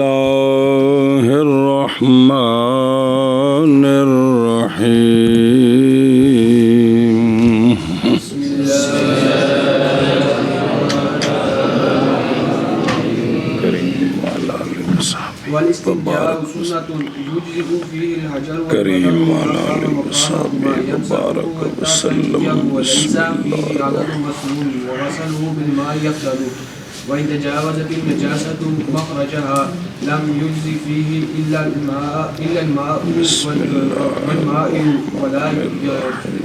الله الرحمن الرحيم والاستنجاء سنة يجزئ فيه الحجر كريم وعلى آله وصحبه وبارك وسلم وليس فيه عدد مسنون وغسله بالماء يفضل وإن تجاوزت النجاسة مخرجها لم يجزي فيه إلا الماء والماء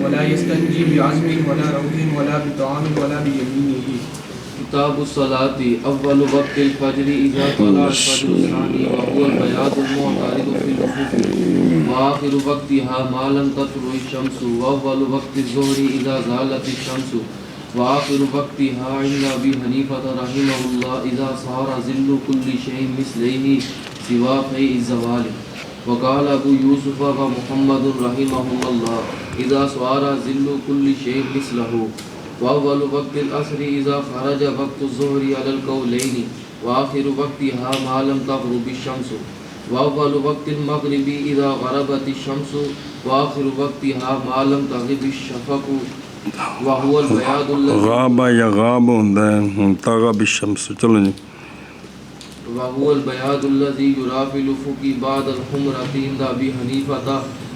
ولا يستنجي بعزم ولا روح ولا بطعام ولا بيمينه. کتاب الصلاة اول وقت الفجر اذا طلع الفجر الثاني وهو البياض المعترض في الافق واخر وقتها ما لم تطلع الشمس واول وقت الظهر اذا زالت الشمس واخر وقتها عند ابي حنيفة رحمه الله اذا صار ظل كل شيء مثله سوى فيء الزوال. وقال ابو يوسف ومحمد رحمهم الله اذا صار ظل كل شيء مثله. وأول وقت العصر إذا خرج وقت الظهر على القولين وآخر وقتها ما لم تغرب الشمس. وأول وقت المغرب إذا غربت الشمس وآخر وقتها ما لم تغرب الشفق وهو البياض الذي غاب يغاب تغرب الشمس. چلو جی. وهو البياض الذي يرى في الأفق بعد الحمرة عند أبي حنيفة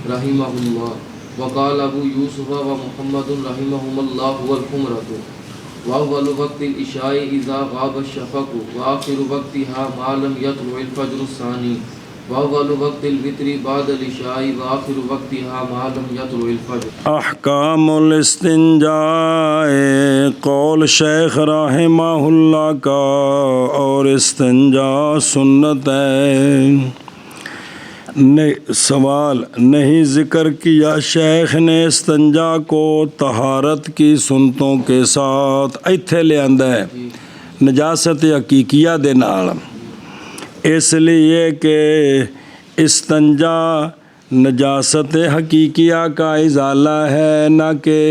رحمه الله. وقال ابو یوسف ومحمد رحمهم الله هو الحمرة. واول وقت العشاء اذا غاب الشفق واخر وقتها ما لم يطلع الفجر الثاني. واول وقت الوتر بعد العشاء واخر وقتها ما لم يطلع الفجر. احکام الاستنجاء قول شیخ رحمہ اللہ کا اور استنجا سنت ہے. سوال نہیں ذکر کیا شیخ نے استنجا کو طہارت کی سنتوں کے ساتھ ایتھے لے آندا ہے نجاست حقیقیہ دے نال، اس لیے کہ استنجا نجاست حقیقیہ کا ازالہ ہے نہ کہ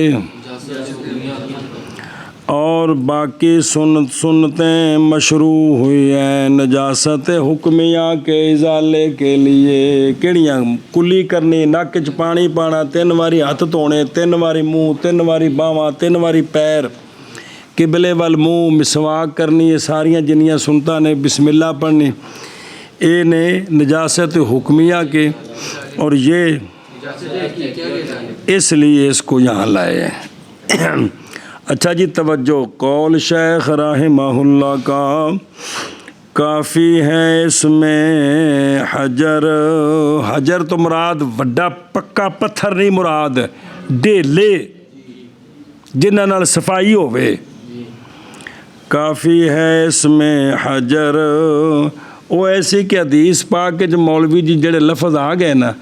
اور باقی سنتیں مشروع ہوئی ہیں نجاست حکمیہ کے ازالے کے لیے. کیڑیاں کلی کرنی، نک چ پانی پانا، 3 واری ہاتھ دھونے، 3 واری منہ، 3 واری باواں، 3 واری پیر، قبلے وال منہ، مسواک کرنی، یہ ساریاں جنیاں سنتاں نے، بسم اللہ پڑھنی، یہ نے نجاست حکمیہ کے، اور یہ اس لیے اس کو یہاں لائے ہیں. اچھا جی توجہ. قول شیخ رحمہ اللہ کا کافی ہے اس میں حجر. حجر تو مراد وڈا پکا پتھر نہیں، مراد ڈھیلے جنہاں نال صفائی ہوئے. کافی ہے اس میں حجر. وہ ایسی کہ حدیث پاک کے جو مولوی جی جڑے لفظ آ گئے نا،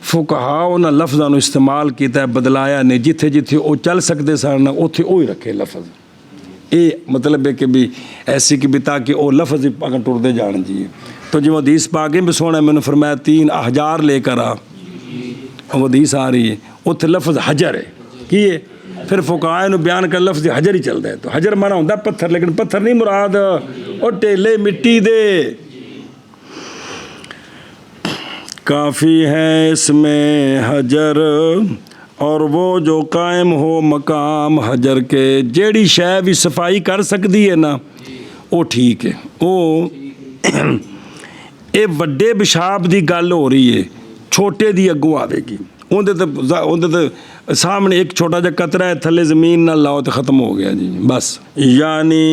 فقہا انہاں لفظاں نو استعمال کیتا ہے، بدلایا نہیں. جتھے جتھے وہ چل سکتے سن اتھے وہی رکھے لفظ. یہ مطلب ہے کہ بھی ایسی کہ بھی تاکہ وہ لفظ اگر ٹردے جان جی. تو جو حدیث پاک بھی سونا میں نے فرمایا 3 احجار لے کر آ، وہ حدیث آ رہی ہے اتھے لفظ حجر ہے. کی ہے پھر فقہا نو بیان کر لفظ حجر ہی چلتا ہے. تو حجر مانا ہوتا پتھر، لیکن پتھر نہیں مراد، اور ٹیلے مٹی دے. کافی ہے اس میں حجر، اور وہ جو قائم ہو مقام حجر کے، جیڑی شے بھی صفائی کر سکتی ہے نا وہ ٹھیک ہے. وہ یہ وڈے پیشاب دی گل ہو رہی ہے، چھوٹے دی اگوں آوے گی. اندر سامنے ایک چھوٹا جا قطرہ ہے، تھلے زمین نہ لاؤ تو ختم ہو گیا جی بس. یعنی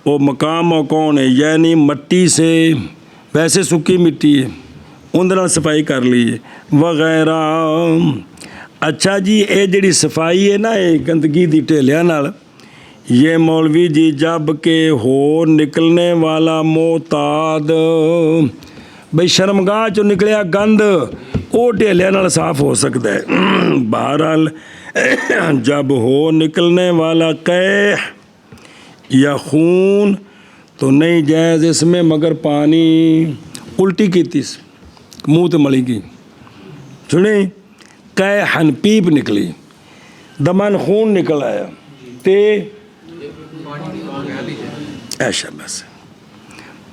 وہ مقام وہ کون ہے؟ یعنی مٹی سے، ویسے سکی مٹی ہے اندر صفائی کر لیے وغیرہ. اچھا جی یہ جڑی صفائی ہے نا یہ گندگی دی ٹھیلیاں نال، یہ مولوی جی جب کہ ہو نکلنے والا معتاد، بھئی شرمگاہ چو نکلیا گند وہ ٹھیلیاں نال صاف ہو سکتا ہے. بہرحال جب ہو نکلنے والا قیح یا خون تو نہیں جائز اس میں مگر پانی. الٹی کی تیس منہ تو ملی گئی، سنیں قیحن پیپ نکلی، دمن خون نکل آیا تے ایشا بس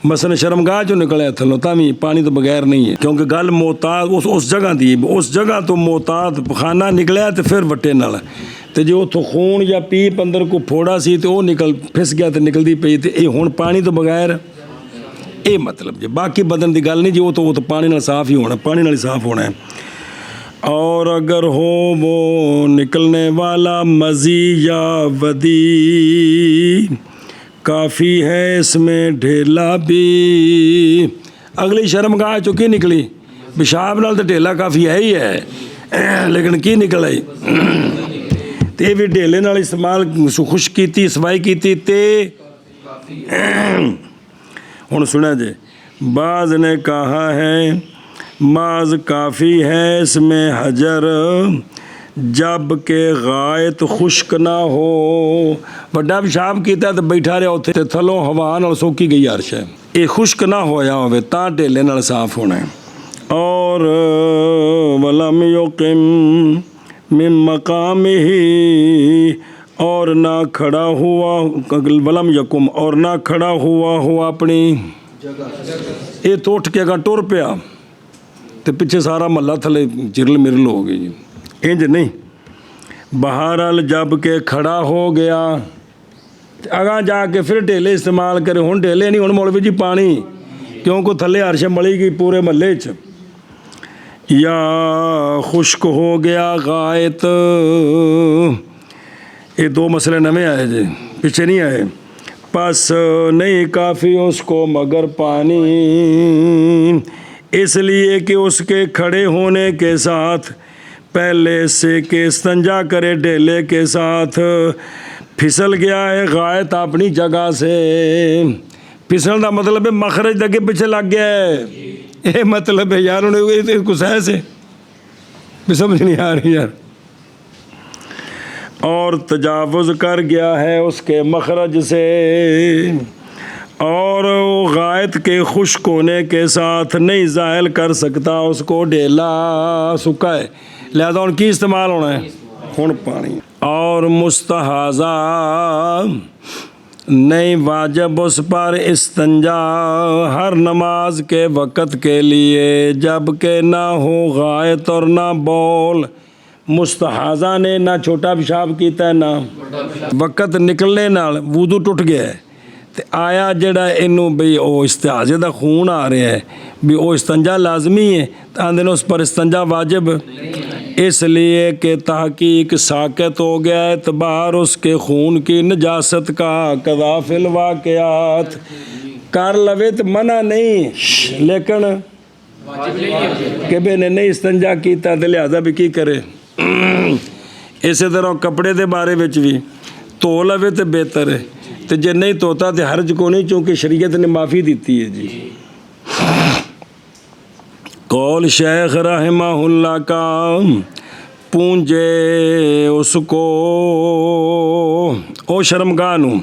ਮਸਲ ਸ਼ਰਮਗਾਹ ਚੋਂ ਨਿਕਲਿਆ ਥੱਲੋਂ ਤਾਂ ਵੀ ਪਾਣੀ ਤੋਂ ਬਗੈਰ ਨਹੀਂ ਹੈ, ਕਿਉਂਕਿ ਗੱਲ ਮੋਤਾਦ ਉਸ ਜਗ੍ਹਾ ਦੀ, ਉਸ ਜਗ੍ਹਾ ਤੋਂ ਮੋਤਾਦ ਪਖਾਨਾ ਨਿਕਲਿਆ ਤੇ ਫਿਰ ਵੱਟੇ ਨਾਲ, ਤੇ ਜੇ ਉੱਥੋਂ ਖੂਨ ਜਾਂ ਪੀਪ ਅੰਦਰ ਕੋ ਫੋੜਾ ਸੀ ਤੇ ਉਹ ਫਿਸ ਗਿਆ ਤੇ ਨਿਕਲਦੀ ਪਈ, ਤੇ ਇਹ ਹੁਣ ਪਾਣੀ ਤੋਂ ਬਗੈਰ, ਇਹ ਮਤਲਬ ਜੇ ਬਾਕੀ ਬਦਨ ਦੀ ਗੱਲ ਨਹੀਂ ਜੀ, ਉਹ ਤਾਂ ਪਾਣੀ ਨਾਲ ਸਾਫ਼ ਹੀ ਹੋਣਾ, ਪਾਣੀ ਨਾਲ ਹੀ ਸਾਫ਼ ਹੋਣਾ ہے۔ اور اگر ہو وہ نکلنے والا مزی یا ودی کافی ہے اس میں ڈھیلا بھی۔ اگلی شرمگاہ چو کی نکلی؟ پیشاب نال تو ڈھیلا کافی ہے ہی ہے، لیکن کی نکل آئی تے بھی ڈھیلے نال استعمال خشک کیتی، صفائی کیتی تے ہن سنا جے بعض نے کہا ہے معاذ کافی ہے اس میں حجر جب کہ غائط خشک نہ ہو۔ بڑا پیشاب کیتا تو بیٹھا رہا اتنے تھلوں ہوا نال سوکی گئی عرش ہے، یہ خشک نہ ہویا ہوئے تاں ڈھیلے نال صاف ہونا ہے۔ اور ولم یقم من مقامہ، اور نہ کھڑا ہوا، ولم یقم اور نہ کھڑا ہوا اپنی یہ تو اٹھ کے اگاں ٹر پیا تو پیچھے سارا محلہ تھلے چرل مرل ہو گئی جی، انج نہیں۔ بہرحال جب کہ کھڑا ہو گیا اگاں جا کے پھر ڈھیلے استعمال کرے، ہن ڈھیلے نہیں، ہن مولوی جی پانی، کیونکہ تھلے عرش ملی گئی پورے محلے چ۔ یا خشک ہو گیا غائط، یہ دو مسئلے نویں آئے جی، پیچھے نہیں آئے۔ پس نہیں کافی اس کو مگر پانی، اس لیے کہ اس کے کھڑے ہونے کے ساتھ پہلے سے کہ استنجا کرے ڈھیلے کے ساتھ پھسل گیا ہے غائط اپنی جگہ سے۔ پھسل کا مطلب ہے مخرج دگے پیچھے لگ گیا ہے، یہ مطلب ہے یار، انہیں کچھ ایسے سمجھ نہیں آ رہی یار۔ اور تجاوز کر گیا ہے اس کے مخرج سے، اور وہ غائط کے خشک ہونے کے ساتھ نہیں زائل کر سکتا اس کو، ڈھیلا سکا ہے، لہذا ان کی استعمال ہونا ہے ہن پانی۔ اور مستحاضہ نہیں واجب اس پر استنجا ہر نماز کے وقت کے لیے جب کہ نہ ہو غائط اور نہ بول۔ مستحاضہ نے نہ چھوٹا پیشاب کیتا ہے نہ وقت نکلنے نال وضو ٹوٹ گیا ہے، تے آیا جڑا اینوں بھئی او استحاضے دا خون آ رہا ہے بھی او استنجا لازمی ہے، تو آندے نے اس پر استنجا واجب، اس لیے کہ تحقیق ساقط ہو گیا اعتبار اس کے خون کی نجاست کا، قضا فی الواقعات کر لوے تو منع نہیں، لیکن کہ بے نے نہیں استنجا کیتا تو لہذا بھی کی کرے۔ اسی طرح کپڑے دے بارے وچ بھی دھو لوے تو بہتر ہے، تو جے نہیں دھوتا تو حرج کو نہیں، چونکہ شریعت نے معافی دیتی ہے جی۔ قول شیخ رحمہ اللہ کا پونجے اس کو او شرمگاہ نو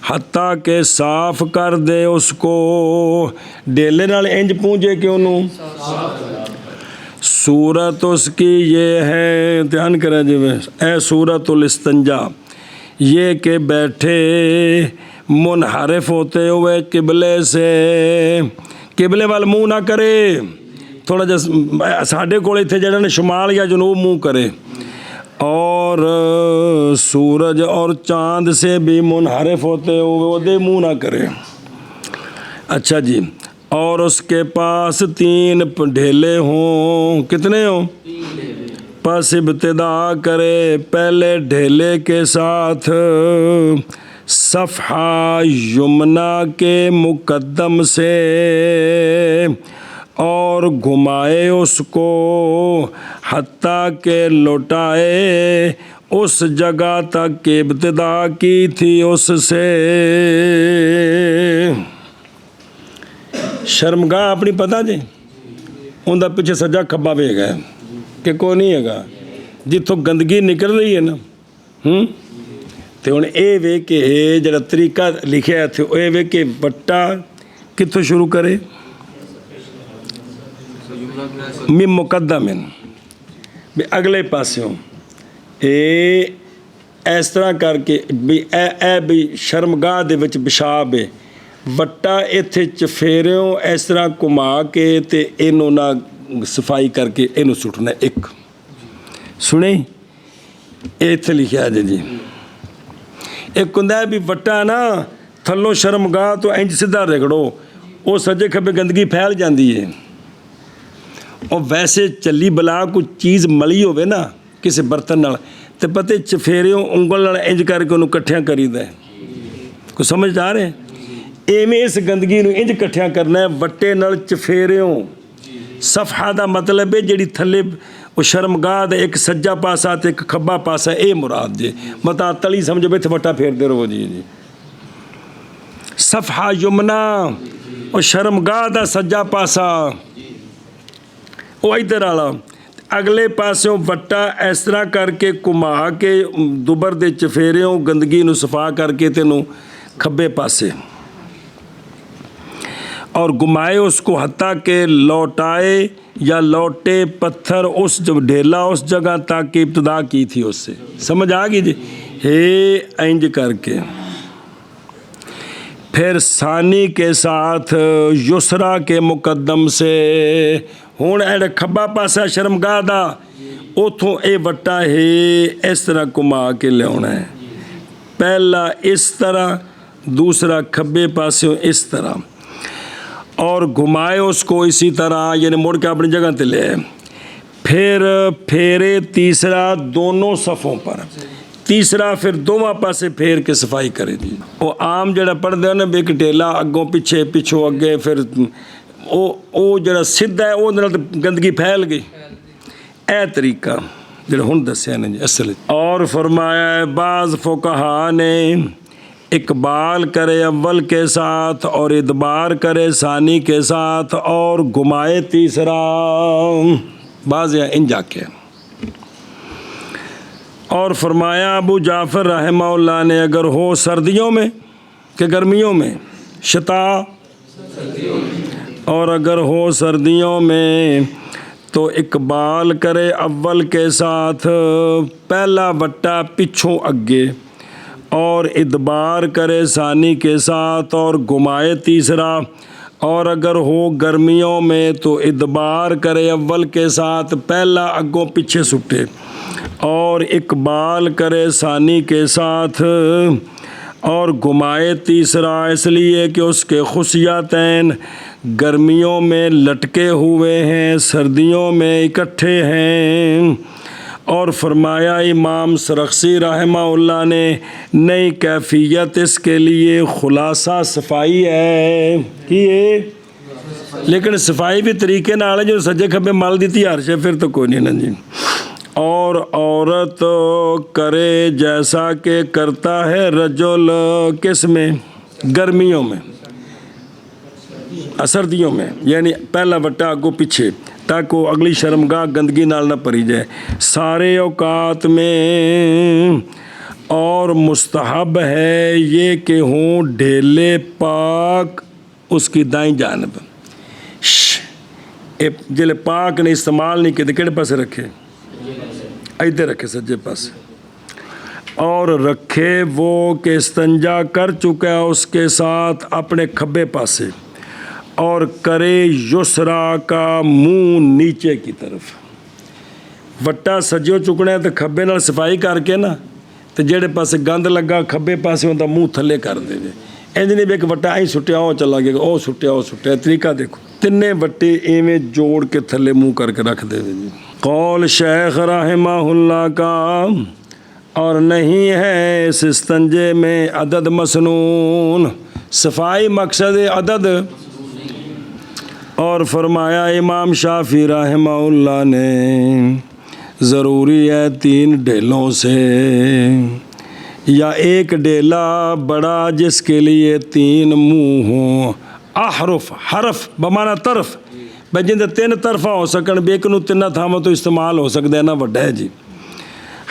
حتیٰ کہ صاف کر دے اس کو، ڈیلے نال انج پونجے کہ انہوں صورت اس کی یہ ہے، دھیان کریں جی اے صورت الاستنجا، یہ کہ بیٹھے منحرف ہوتے ہوئے قبلے سے، قبلے وال منہ نہ کرے، تھوڑا جا ساڈے کول ایتھے جڑے نے شمال یا جنوب منہ کرے، اور سورج اور چاند سے بھی منحرف ہوتے ہوئے وہ منہ نہ کرے۔ اچھا جی، اور اس کے پاس 3 ڈھیلے ہوں، کتنے ہوں؟ پس ابتدا کرے پہلے ڈھیلے کے ساتھ صفحہ یمنا کے مقدم سے، اور گھمائے اس کو حتیٰ کہ لوٹائے اس جگہ تک کہ ابتدا کی تھی اس سے۔ شرمگاہ اپنی پتہ جی ان دا پیچھے سجا کھبا وے گا کہ کوئی نہیں ہے گا، جتوں گندگی نکل رہی ہے نا تو ہن اے وے کہ جڑا طریقہ لکھیا ہے تے اے وے کہ وٹا کتوں شروع کرے، من مقدم بھی اگلے پاسوں، اے اس طرح کر کے بھی اے بھی شرمگاہ دے وچ پیشاب ہے، ਵੱਟਾ ਇੱਥੇ ਚਫੇਰਿਓ ਇਸ ਤਰ੍ਹਾਂ ਘੁਮਾ ਕੇ ਤੇ ਇਹਨੂੰ ਨਾ ਸਫਾਈ ਕਰਕੇ ਇਹਨੂੰ ਸੁੱਟਣਾ ਇੱਕ। ਸੁਣੇ ਇਹ ਇੱਥੇ ਲਿਖਿਆ ਜੀ। ਇੱਕ ਹੁੰਦਾ ਵੀ ਵੱਟਾ ਨਾ ਥੱਲੋਂ ਸ਼ਰਮਗਾਹ ਤੋਂ ਇੰਜ ਸਿੱਧਾ ਰਗੜੋ, ਉਹ ਸੱਜੇ ਖੱਬੇ ਗੰਦਗੀ ਫੈਲ ਜਾਂਦੀ ਹੈ। ਉਹ ਵੈਸੇ ਚੱਲੀ ਬਲਾ ਕੋਈ ਚੀਜ਼ ਮਲੀ ਹੋਵੇ ਨਾ ਕਿਸੇ ਬਰਤਨ ਨਾਲ ਤੇ ਪਤੇ ਚਫੇਰਿਓ ਉਂਗਲ ਨਾਲ ਇੰਜ ਕਰਕੇ ਉਹਨੂੰ ਇਕੱਠਿਆਂ ਕਰੀਦਾ। ਕੋਈ ਸਮਝ ਆ ਰਿਹਾ? ਐਵੇਂ ਇਸ ਗੰਦਗੀ ਨੂੰ ਇੰਜ ਇਕੱਠਿਆਂ ਕਰਨਾ ਵੱਟੇ ਨਾਲ ਚਫੇਰਿਓ। ਸਫਹਾ ਦਾ ਮਤਲਬ ਹੈ ਜਿਹੜੀ ਥੱਲੇ ਉਹ ਸ਼ਰਮਗਾਹ ਦਾ ਇੱਕ ਸੱਜਾ ਪਾਸਾ ਤੇ ਇੱਕ ਖੱਬਾ ਪਾਸਾ, ਇਹ ਮੁਰਾਦ ਜੇ। ਮਤਾ ਤਲੀ ਸਮਝੋ ਇੱਥੇ ਵੱਟਾ ਫੇਰਦੇ ਰਹੋ ਜੀ। ਸਫਹਾ ਯਮਨਾ ਉਹ ਸ਼ਰਮਗਾਹ ਦਾ ਸੱਜਾ ਪਾਸਾ, ਉਹ ਇੱਧਰ ਵਾਲਾ। ਅਗਲੇ ਪਾਸਿਓਂ ਵੱਟਾ ਇਸ ਤਰ੍ਹਾਂ ਕਰਕੇ ਘੁਮਾ ਕੇ ਦੁਬਰ ਦੇ ਚਫੇਰਿਓਂ ਗੰਦਗੀ ਨੂੰ ਸਫਾ ਕਰਕੇ ਤੈਨੂੰ ਖੱਬੇ ਪਾਸੇ اور گھمائے اس کو حتیٰ کہ لوٹائے یا لوٹے پتھر اس جب ڈھیلا اس جگہ تک کہ ابتدا کی تھی اس سے۔ سمجھ آ گئی جی؟ ہے انج کر کے پھر ثانی کے ساتھ یسرا کے مقدم سے ہوں ایڈا کھبا پاسا شرمگاہ دا اتوں اے وٹا ہے اس طرح گھما کے لیا ہے۔ پہلا اس طرح، دوسرا کھبے پاسوں اس طرح، اور گھمائے اس کو اسی طرح، یعنی مڑ کے اپنی جگہ تے لے۔ پھر پھیرے تیسرا دونوں صفوں پر، تیسرا پھر دونوں پاسے پھیر کے صفائی کرے دی۔ وہ عام جڑا پڑھتے ہیں نا ایک ڈیلا اگوں پیچھے پچھوں اگے، پھر وہ جڑا سیدھا ہے وہ گندگی پھیل گئی۔ اے طریقہ جڑا ہن دسیا نا جی اصل۔ اور فرمایا ہے بعض فقہا نے اقبال کرے اول کے ساتھ اور ادبار کرے ثانی کے ساتھ اور گھمائے تیسرا، بعض یا ان جا کے۔ اور فرمایا ابو جعفر رحمہ اللہ نے اگر ہو سردیوں میں کہ گرمیوں میں، شتا، اور اگر ہو سردیوں میں تو اقبال کرے اول کے ساتھ، پہلا وٹا پچھوں اگے، اور ادبار کرے ثانی کے ساتھ اور گھمائے تیسرا، اور اگر ہو گرمیوں میں تو ادبار کرے اول کے ساتھ، پہلا اگوں پیچھے سٹے، اور اقبال کرے ثانی کے ساتھ اور گھمائے تیسرا، اس لیے کہ اس کے خصیتین گرمیوں میں لٹکے ہوئے ہیں، سردیوں میں اکٹھے ہیں۔ اور فرمایا امام سرخسی رحمہ اللہ نے نئی کیفیت اس کے لیے خلاصہ صفائی ہے کہ لیکن صفائی بھی طریقے نال ہے جو سجے کھبے مل دیتی ہر شے پھر تو کوئی نہیں نا جی۔ اور عورت کرے جیسا کہ کرتا ہے رجل، کس میں؟ گرمیوں میں، سردیوں میں، یعنی پہلا وٹا آگو پیچھے تاکہ وہ اگلی شرمگاہ گندگی نال نہ پری جائے سارے اوقات میں۔ اور مستحب ہے یہ کہ ہوں ڈھیلے پاک اس کی دائیں جانب، جلے پاک نے استعمال نہیں کیے کہڑے پاسے رکھے؟ ادھر رکھے سجے پاسے، اور رکھے وہ کہ استنجا کر چکا ہے اس کے ساتھ اپنے کھبے پاسے، اور کرے یسرا کا منہ نیچے کی طرف۔ وٹا سجیو چکنا ہے تو کھبے نال صفائی کر کے نا تو جڑے پاسے گند لگا کھبے پاسے ان دا منہ تھلے کر دے جے۔ انج نہیں بھی ایک وٹا آئی سٹیا وہ چلا گیا، او سٹیا، طریقہ دیکھو تینے وٹے ایویں جوڑ کے تھلے منہ کر کے رکھ دے جی۔ قول شیخ رحمہ اللہ کا، اور نہیں ہے اس استنجے میں عدد مسنون، صفائی مقصد عدد۔ اور فرمایا امام شافعی رحمہ اللہ نے ضروری ہے 3 ڈیلوں سے، یا ایک ڈیلا بڑا جس کے لیے 3 منہ ہوں، احرف حرف بمانا طرف، بھائی جن 3 طرفہ ہو سکن بھی ایک نو 3 تھاموں تو استعمال ہو سکتا ہے نا وڈا ہے جی۔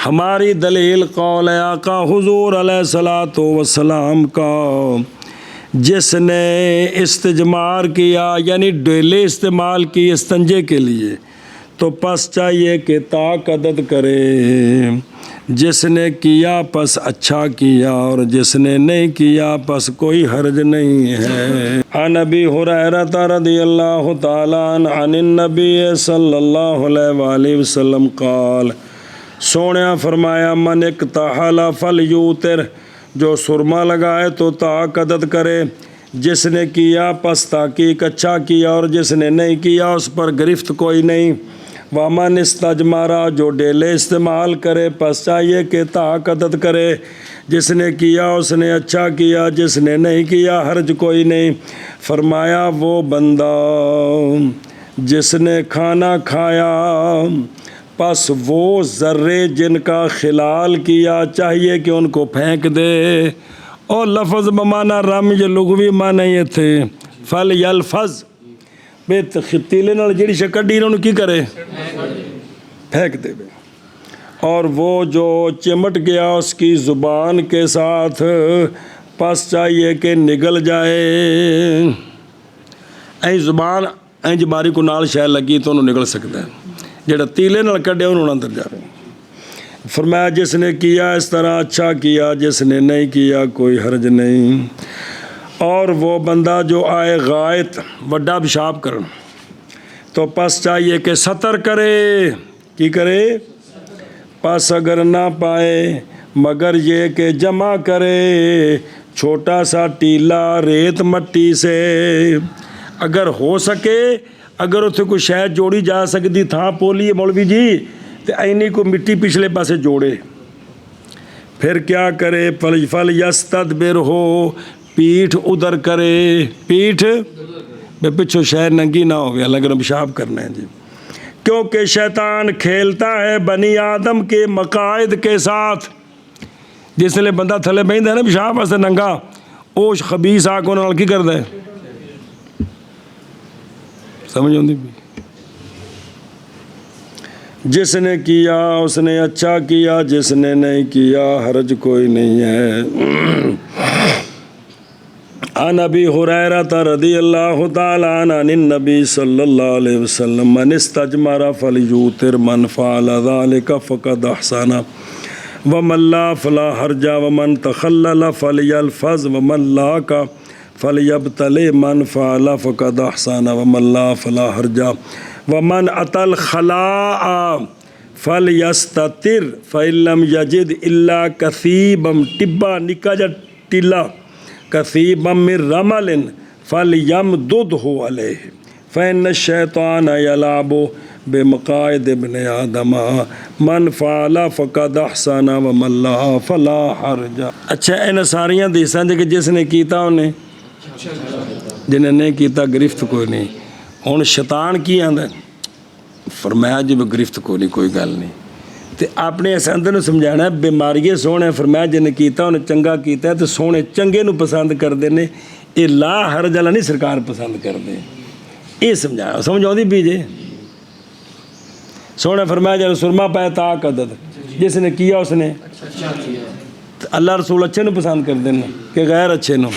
ہماری دلیل قول آقا حضور علیہ الصلوۃ والسلام کا، جس نے استجمار کیا یعنی ڈیلے استعمال کی استنجے کے لیے، تو پس چاہیے کہ تاک عدد کرے، جس نے کیا پس اچھا کیا اور جس نے نہیں کیا پس کوئی حرج نہیں ہے۔ عن ابی ہریرہ رضی اللہ تعالی عنہ عن النبی صلی اللہ علیہ وآلہ وسلم قال، سونیا فرمایا من اکتحل فلیوتر، جو سرما لگائے تو طاقت کرے، جس نے کیا پس تحقیق اچھا کیا اور جس نے نہیں کیا اس پر گرفت کوئی نہیں۔ ومن استجمارا، جو ڈیلے استعمال کرے پس چاہیے کہ طاقت کرے، جس نے کیا اس نے اچھا کیا، جس نے نہیں کیا حرج کوئی نہیں۔ فرمایا وہ بندہ جس نے کھانا کھایا پس وہ ذرے جن کا خلال کیا چاہیے کہ ان کو پھینک دے۔ اور لفظ بمانا رم یہ لغوی معنی یہ تھے فل یلفظ، بے تیلے نال جڑی شے کڈی انہوں کی کرے، پھینک دے۔ اور وہ جو چمٹ گیا اس کی زبان کے ساتھ پس چاہیے کہ نگل جائے۔ این زبان این جباری کو نال شے لگی تو انہوں نگل سکتا ہے، جڑا تیلے نال کڈے انہوں اندر جائے۔ فرمایا جس نے کیا اس طرح اچھا کیا، جس نے نہیں کیا کوئی حرج نہیں۔ اور وہ بندہ جو آئے غائط وڈا پیشاب کرن تو پس چاہیے کہ ستر کرے، کی کرے؟ پس اگر نہ پائے مگر یہ کہ جمع کرے چھوٹا سا ٹیلا ریت مٹی سے، اگر ہو سکے، اگر اتنے کوئی شاید جوڑی جا سکتی تھا پولی مولوی جی تو اینی کو مٹی پچھلے پاسے جوڑے، پھر کیا کرے؟ فل یستدبر ہو، پیٹھ ادھر کرے، پیٹھ بے پچھو شہر ننگی نہ ہو گیا لگن پیشاب کرنا ہے جی، کیونکہ شیطان کھیلتا ہے بنی آدم کے مقاعد کے ساتھ۔ جس لئے بندہ تھلے بہن ہے نا پیشاب واسطے ننگا، وہ خبیث آ کو نال کی کر دے، سمجھ ہوندی؟ جس نے کیا اس نے اچھا کیا، جس نے نہیں کیا حرج کوئی نہیں ہے۔ عن ابی ہریرہ رضی اللہ تعالی عنہ عن النبی صلی اللہ علیہ وسلم من استجمر فلیوتر من فعل ذلك فقد احسن ومن لا فلا حرج ومن تخلل فلیلفظ ومن لاک فلیبتلع من فعل فقد احسن ومن لا فلا حرج ومن اتى الخلاء فلیستتر فإن لم یجد الا کثیبا ٹبا نکا جا ٹلا کثیبا من رمل فلیمددہ علیہ فإن الشیطان یلعب بمقاعد ابن آدم من فعل فقد احسن ومن لا فلا حرج۔ اچھا این ساریاں دیساں کہ جس نے کیتا انہیں، جنہیں نہیں کیتا گرفت کوئی نہیں۔ ہن شیطان کی آندا فرمایا جی گرفت کوئی نہیں، کوئی گل نہیں، تے اپنے اس اندر نوں سمجھانا بیماری سونے فرمایا جنہیں کیتا انہیں چنگا کیتا ہے تے سونے چنگے نوں پسند کردے نے، یہ لا حرج والا نہیں سرکار پسند کردے، یہ سمجھایا سمجھ آؤندی بھی جی۔ سونے فرمایا جب سرما پایا طاقت، جس نے کیا اس نے اللہ رسول اچھے نوں پسند کردے نے کہ غیر اچھے نوں۔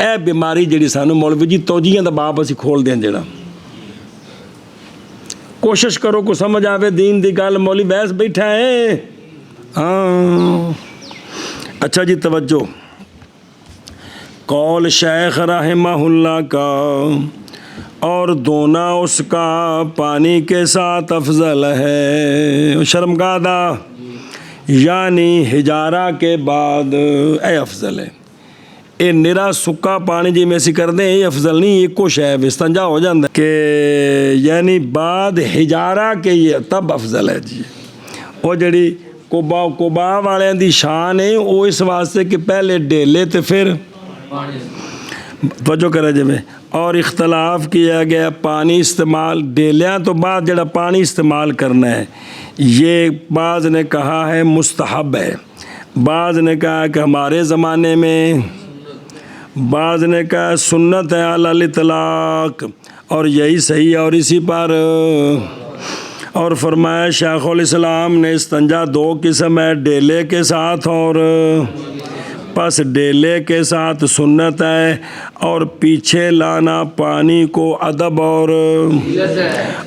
اے بیماری جڑی سانو مولوی جی توجیاں دا باپ اسی کھول دیں جڑا، کوشش کرو کو سمجھ آوے دین دی گل، مولوی بحث بیٹھا ہے ہاں۔ اچھا جی توجہ، قول شیخ رحمہ اللہ کا اور دھونا اس کا پانی کے ساتھ افضل ہے، شرمگادہ یعنی ہجارہ کے بعد اے افضل ہے۔ اے نرا سکا پانی جی میں اسی کر دیں یہ افضل نہیں، یہ کچھ ہے استنجا ہو جاندہ کہ یعنی بعد ہجارہ کے یہ تب افضل ہے جی۔ وہ جڑی کوبا والے دی شان ہے وہ اس واسطے کہ پہلے ڈیلے تے پھر توجہ کرے جی میں، اور اختلاف کیا گیا پانی استعمال ڈیلیاں تو بعد جڑا پانی استعمال کرنا ہے، یہ بعض نے کہا ہے مستحب ہے، بعض نے کہا کہ ہمارے زمانے میں، بعض نے کہا سنت ہے علی الاطلاق، اور یہی صحیح ہے۔ اور اسی پر اور فرمایا شیخ الاسلام نے استنجا دو قسم ہے، ڈیلے کے ساتھ اور پس ڈیلے کے ساتھ سنت ہے، اور پیچھے لانا پانی کو ادب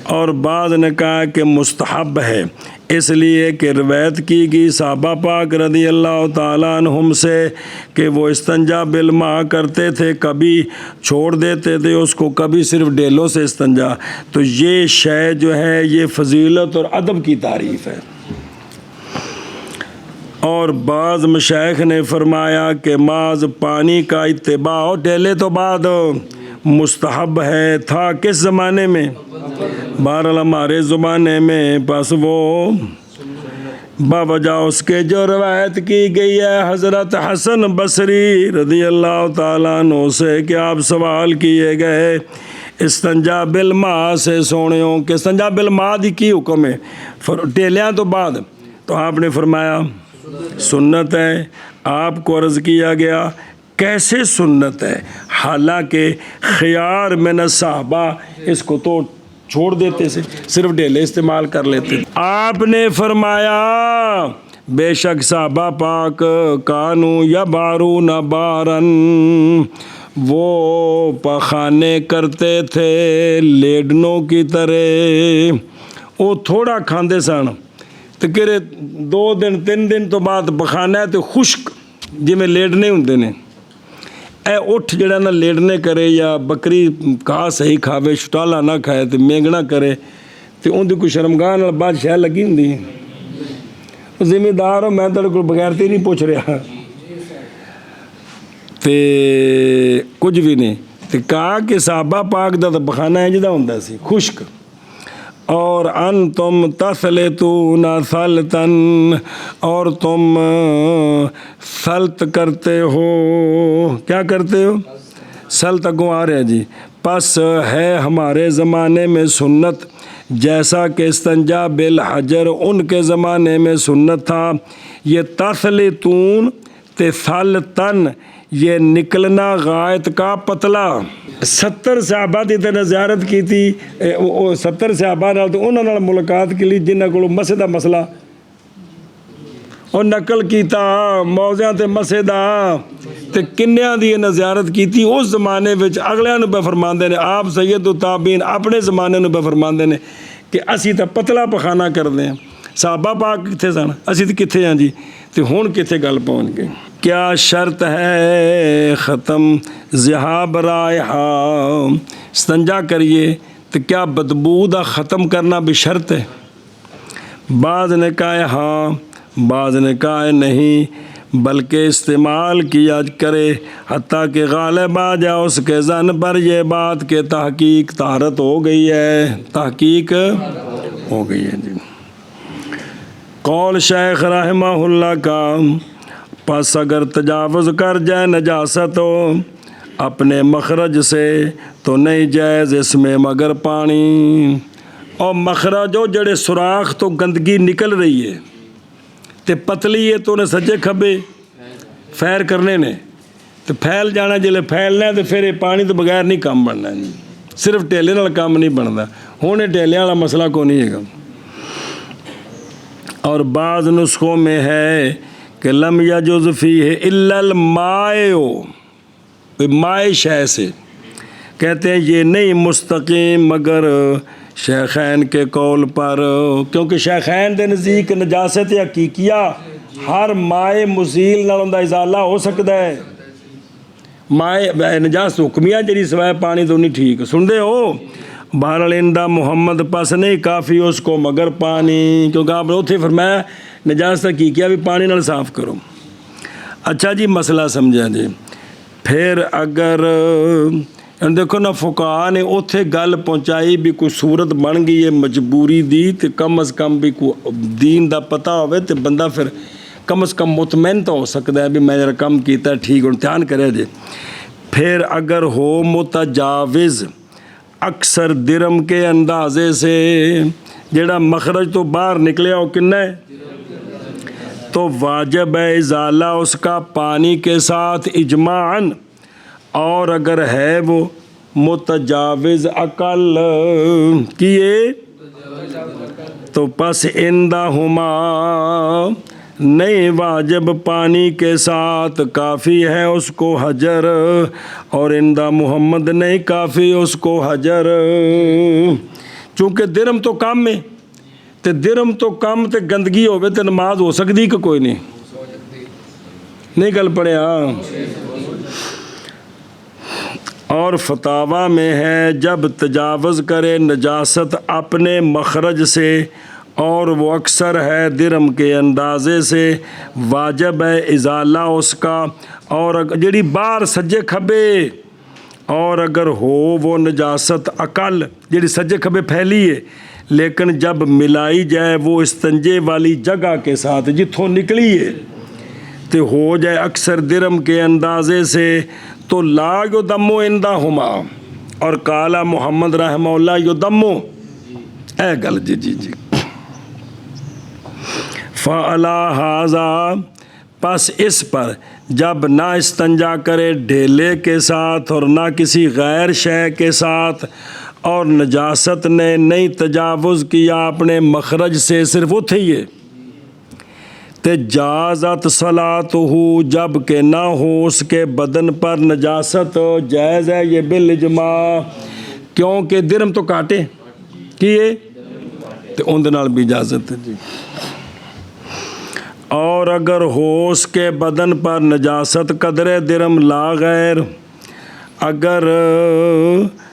اور بعض نے کہا کہ مستحب ہے، اس لیے کہ روایت کی گئی صحابہ پاک رضی اللہ تعالیٰ عنہم سے کہ وہ استنجا بالماء کرتے تھے، کبھی چھوڑ دیتے تھے اس کو، کبھی صرف ڈیلوں سے استنجا۔ تو یہ شے جو ہے یہ فضیلت اور ادب کی تعریف ہے۔ اور بعض مشائخ نے فرمایا کہ محض پانی کا اتباع اور ڈیلے تو بعد مستحب ہے، تھا کس زمانے میں؟ بہرحال ہمارے زمانے میں، بس وہ باوجہ اس کے جو روایت کی گئی ہے حضرت حسن بصری رضی اللہ تعالیٰ عنہ سے کہ آپ سوال کیے گئے استنجا بالماء سے سونیوں کہ استنجا بالماء دی کی حکم ہے ڈیلیاں تو بعد؟ تو آپ نے فرمایا سنت ہے۔ آپ کو عرض کیا گیا کیسے سنت ہے، حالانکہ خیار من الصحابہ اس کو تو چھوڑ دیتے سے، صرف ڈیلے استعمال کر لیتے۔ آپ نے فرمایا بے شک صحابہ پاک کانو یبارون بارن، وہ پخانے کرتے تھے لیڈنوں کی طرح، وہ تھوڑا کھاندے سن تو کہ 2 دن 3 دن تو بعد پخانا ہے تو خشک جی میں لیڈنے ہوندے نے، اے اٹھ جڑا نہ لیڈنے کرے یا بکری کھا صحیح کھاوے شٹالا نہ کھائے تو مینگنا کرے تو ان دی کوئی شرمگاہ نال بادشاہ لگی ہوندی ہے۔ ذمہ دار ہو، میں تیرے کو بغیرتی نہیں پوچھ رہا تے کچھ بھی نہیں، تو کہا کہ صحابہ پاک دا پخانا ہے جدا ہوندا سی خشک، اور انتم تثلتون ثلتن، اور تم سلط کرتے ہو، کیا کرتے ہو؟ سلط کو آ رہا جی۔ پس ہے ہمارے زمانے میں سنت جیسا کہ استنجا بالحجر ان کے زمانے میں سنت تھا۔ یہ تثلتون تے ثلتن یہ نکلنا غائط کا پتلا۔ 70 صحابہ دی تے زیارت کی تھی، 70 صحابہ نال تو انہاں نال ملاقات کے لیے جنہاں کول مسے دا مسئلہ اور نقل کیتا موضوعاں تے مسے دا تے کنیاں دی انہاں زیارت کیتی اس زمانے وچ اگلیاں نوں پہ فرماندے نے، آپ سید التابعین اپنے زمانے نوں پہ فرماندے نے کہ اسی تے پتلا پخانا کردے ہیں۔ صحابہ پاک کتھے سن، اسی تے کتھے ہیں جی، تے ہن کتھے گل پہنچ گئی۔ کیا شرط ہے ختم ذہاب رائحہ، استنجا کریے تو کیا بدبو دا ختم کرنا بھی شرط ہے؟ بعض نے کہا ہاں، بعض نے کہا نہیں، بلکہ استعمال کیا کرے حتیٰ کہ غالب آ جائے اس کے ذہن پر یہ بات کہ تحقیق طہارت ہو گئی ہے، تحقیق ہو گئی ہے جی۔ قول شیخ رحمہ اللہ کا، پس اگر تجاوز کر جائے نجاست ہو اپنے مخرج سے تو نہیں جائز اس میں مگر پانی، اور مخرج ہو جڑے سوراخ تو گندگی نکل رہی ہے تے پتلی ہے تو انہیں سجے کھبے فیر کرنے نے تو پھیل جانا، جلے پھیلنا ہے تو پھر یہ پانی تو بغیر نہیں کام بننا جی، صرف ٹیلے نال کام نہیں بنتا، ہوں ٹیلے والا مسئلہ کو نہیں ہے گا۔ اور بعض نسخوں میں ہے کہ لم یجز فیہ الا الماء، مائع شے سے کہتے ہیں یہ نہیں مستقیم مگر شیخین کے قول پر، کیونکہ شیخین دے نزدیک نجاست حقیقیہ ہر مائع مزیل نال اوندا ازالہ ہو سکتا ہے، مائع نجاست حکمیہ جڑی سوائے پانی تو نہیں ٹھیک، سن دے ہو۔ بہرحال اندہ محمد پس نہیں کافی اس کو مگر پانی، کیونکہ آپ نے اتھے فرمایا نجاست حقیقیہ بھی پانی نال صاف کرو۔ اچھا جی مسئلہ سمجھا جی۔ پھر اگر دیکھو نا فقہاء نے اتھے گل پہنچائی بھی کوئی صورت بن گئی ہے مجبوری دی تے کم از کم بھی کوئی دین دا پتہ ہوئے تے بندہ پھر کم از کم مطمئن تو ہو سکتا ہے بھی میں جرا کم کیتا ہے ٹھیک، امتحان کرے جی۔ پھر اگر ہو متجاوز اکثر درم کے اندازے سے، جڑا مخرج تو باہر نکلیا ہو کنا ہے تو واجب ہے ازالہ اس کا پانی کے ساتھ اجماعاً، اور اگر ہے وہ متجاوز عقل کیے تو پس اندہما نہیں واجب پانی کے ساتھ کافی ہے اس کو حجر، اور عندہ محمد نہیں کافی اس کو حجر. چونکہ درم تو کم ہے، تے درم تو کم تے گندگی ہوئے تے نماز ہو سکتی کہ کوئی نہیں گل پڑھیا. اور فتاوی میں ہے جب تجاوز کرے نجاست اپنے مخرج سے اور وہ اکثر ہے درم کے اندازے سے، واجب ہے ازالہ اس کا. اور جڑی باہر سجے کھبے، اور اگر ہو وہ نجاست اقل جڑی سجے کھبے پھیلی ہے، لیکن جب ملائی جائے وہ استنجے والی جگہ کے ساتھ جتھوں نکلی ہے تو ہو جائے اکثر درم کے اندازے سے، تو لا یدمو عندہما. اور قال محمد رحمہ اللہ یدمو، اے گل جی فعلا ھذا، پس اس پر جب نہ استنجا کرے ڈھیلے کے ساتھ اور نہ کسی غیر شے کے ساتھ، اور نجاست نے نہیں تجاوز کیا اپنے مخرج سے، صرف اتھے ہی ہے، جازت صلاتہ، جب کہ نہ ہو اس کے بدن پر نجاست، جائز ہے یہ بالاجماع. کیونکہ درم تو کاٹے کیے تو اندر نال بھی اجازت ہے جی. اور اگر ہو اس کے بدن پر نجاست قدرے درم لا غیر، اگر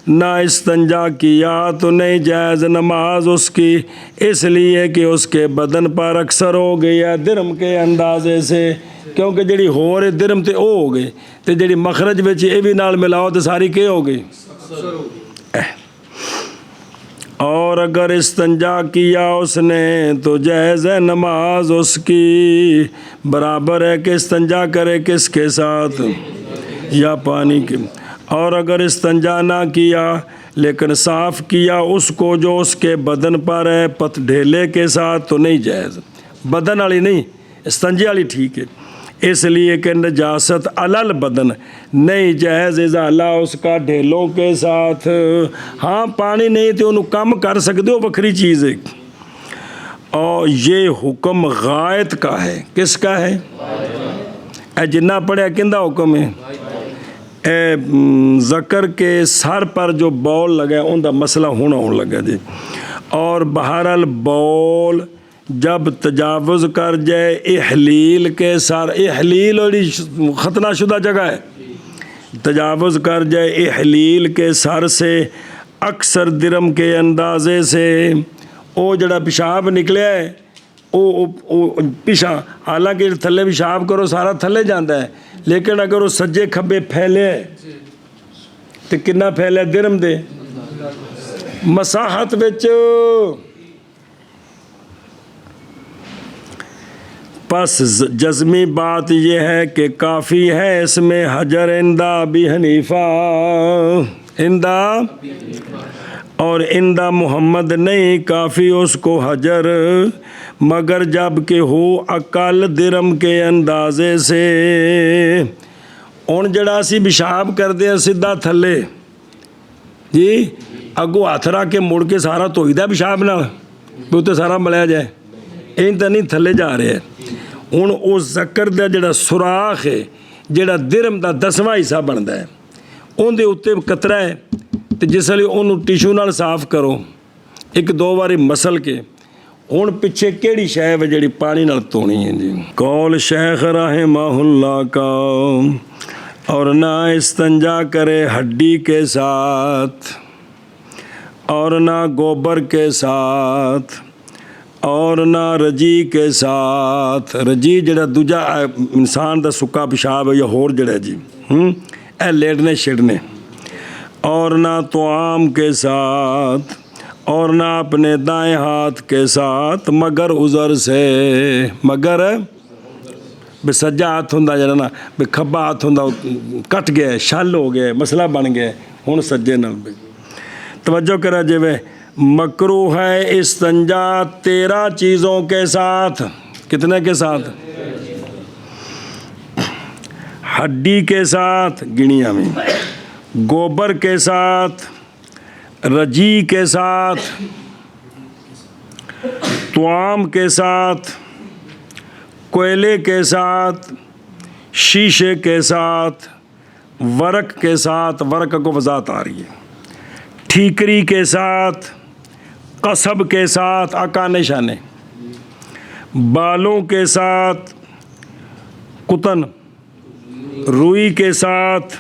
نہ استنجا کیا تو نہیں جائز نماز اس کی، اس لیے کہ اس کے بدن پر اکثر ہو گئی ہے درم کے اندازے سے. کیونکہ جڑی ہو رہے درم تے او ہو گئے، تے جڑی مخرج وچ اے بھی نال ملاؤ تے ساری کے ہو گئی. اور اگر استنجا کیا اس نے تو جائز ہے نماز اس کی. برابر ہے کہ استنجا کرے کس کے ساتھ، یا پانی کے. اور اگر استنجا نہ کیا لیکن صاف کیا اس کو جو اس کے بدن پر ہے پت ڈھیلے کے ساتھ، تو نہیں جائز. بدن والی نہیں، استنجے والی ٹھیک ہے، اس لیے کہ نجاست علل بدن نہیں جائز ازالہ اس کا ڈھیلوں کے ساتھ. ہاں پانی نہیں تو انہوں کم کر سکتے ہو، وکری چیز ہے. اور یہ حکم غائط کا ہے. کس کا ہے؟ اے جنہ پڑھیا کندہ حکم ہے؟ اے ذکر کے سر پر جو بول لگا ہے ان دا مسئلہ ہونا لگا جی. اور بہرحال بول جب تجاوز کر جائے احلیل کے سر، احلیل اور ختنہ شدہ جگہ ہے، تجاوز کر جائے احلیل کے سر سے اکثر درم کے اندازے سے، او جڑا پیشاب نکلیا ہے او پیشاب، حالانکہ تھلے پیشاب کرو سارا تھلے جاندہ ہے، لیکن اگر وہ سجے کھبے پھیلے تو کنا پھیلے درم دے مساحت بچ. پس جزمی بات یہ ہے کہ کافی ہے اس میں حجر عندہ ابی حنیفہ، عندہ اور عندہ محمد نہیں کافی اس کو حجر، مگر جب کہ ہو اقل درم کے اندازے سے. ان جڑا سی پیشاب کر دیا سیدھا تھلے جی، اگو ہاتھ رکھ کے مڑ کے سارا دھوئی دا پیشاب نہ تے سارا ملیا جائے، این تو نہیں تھلے جا رہے. ہوں اس ذکر دا جڑا سوراخ ہے، جڑا درم دا 10واں حصہ بنتا ہے، ان دے اتنے قطرہ ہے، تو جس لیے انہوں ٹیشو نال صاف کرو 1-2 باری مسل کے. ہوں پچھے کیڑی شے ہے جڑی پانی نال دھونی ہے جی؟ قول شیخ رحمہ اللہ کا، اور نہ استنجا کرے ہڈی کے ساتھ، اور نہ گوبر کے ساتھ، اور نہ رجی کے ساتھ. رجی جڑا دوجا انسان دا سکا پیشاب ہے یا ہور جڑا جی اے لیڑنے چھڑنے. اور نہ طعام کے ساتھ، اور نہ اپنے دائیں ہاتھ کے ساتھ، مگر عذر سے. مگر بے سجا ہاتھ ہوں جڑا نا، بے کھبا ہاتھ ہوں کٹ گیا، شل ہو گیا، مسئلہ بن گیا، ہوں سجے نال. توجہ کرا جی وے، مکروہ ہے استنجا 13 چیزوں کے ساتھ. کتنے کے ساتھ؟ ہڈی کے ساتھ گنیا میں، گوبر کے ساتھ، رجی کے ساتھ، طعام کے ساتھ، کوئلے کے ساتھ، شیشے کے ساتھ، ورق کے ساتھ، ورق کو وضاحت آ رہی ہے، ٹھیکری کے ساتھ، قصب کے ساتھ، آکانے شانے، بالوں کے ساتھ، قطن، روئی کے ساتھ،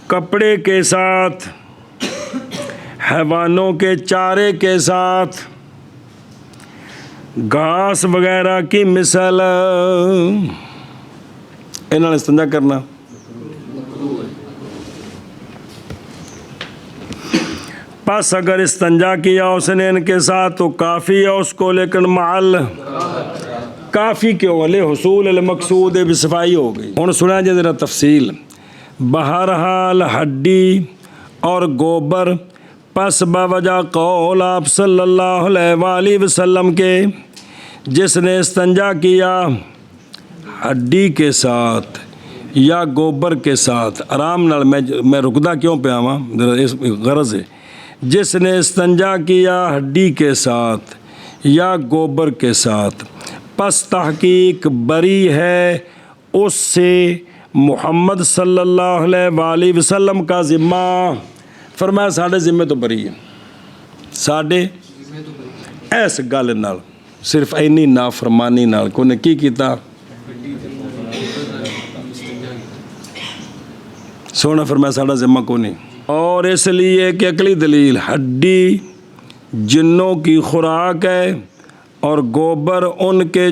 کپڑے کے ساتھ، حیوانوں کے چارے کے ساتھ، گھاس وغیرہ کی مثل، انہوں نے استنجا کرنا۔ پس اگر استنجا کیا اس نے ان کے ساتھ تو کافی ہے اس کو، لیکن معل کافی کیوں علی حصول المقصود بصفائی ہو گئی۔ ہوں سنا جی ذرا تفصیل۔ بہرحال ہڈی اور گوبر پس بوجہ قول آپ صلی اللہ علیہ وآلہ وسلم کے، جس نے استنجا کیا ہڈی کے ساتھ یا گوبر کے ساتھ، آرام نال میں رکدا کیوں پہ آواں، اس غرض ہے، جس نے استنجا کیا ہڈی کے ساتھ یا گوبر کے ساتھ، پس تحقیق بری ہے اس سے محمد صلی اللہ علیہ وآلہ وسلم کا ذمہ۔ فرمایا ساڑھے ذمہ تو بری ہے، ساڑھے ایس گل نال صرف اینی نافرمانی نال کو نے کی کیتا، سونا فرمایا ساڑھا ذمہ کو نہیں۔ اور اس لیے کہ اگلی دلیل، ہڈی جنوں کی خوراک ہے اور گوبر ان کے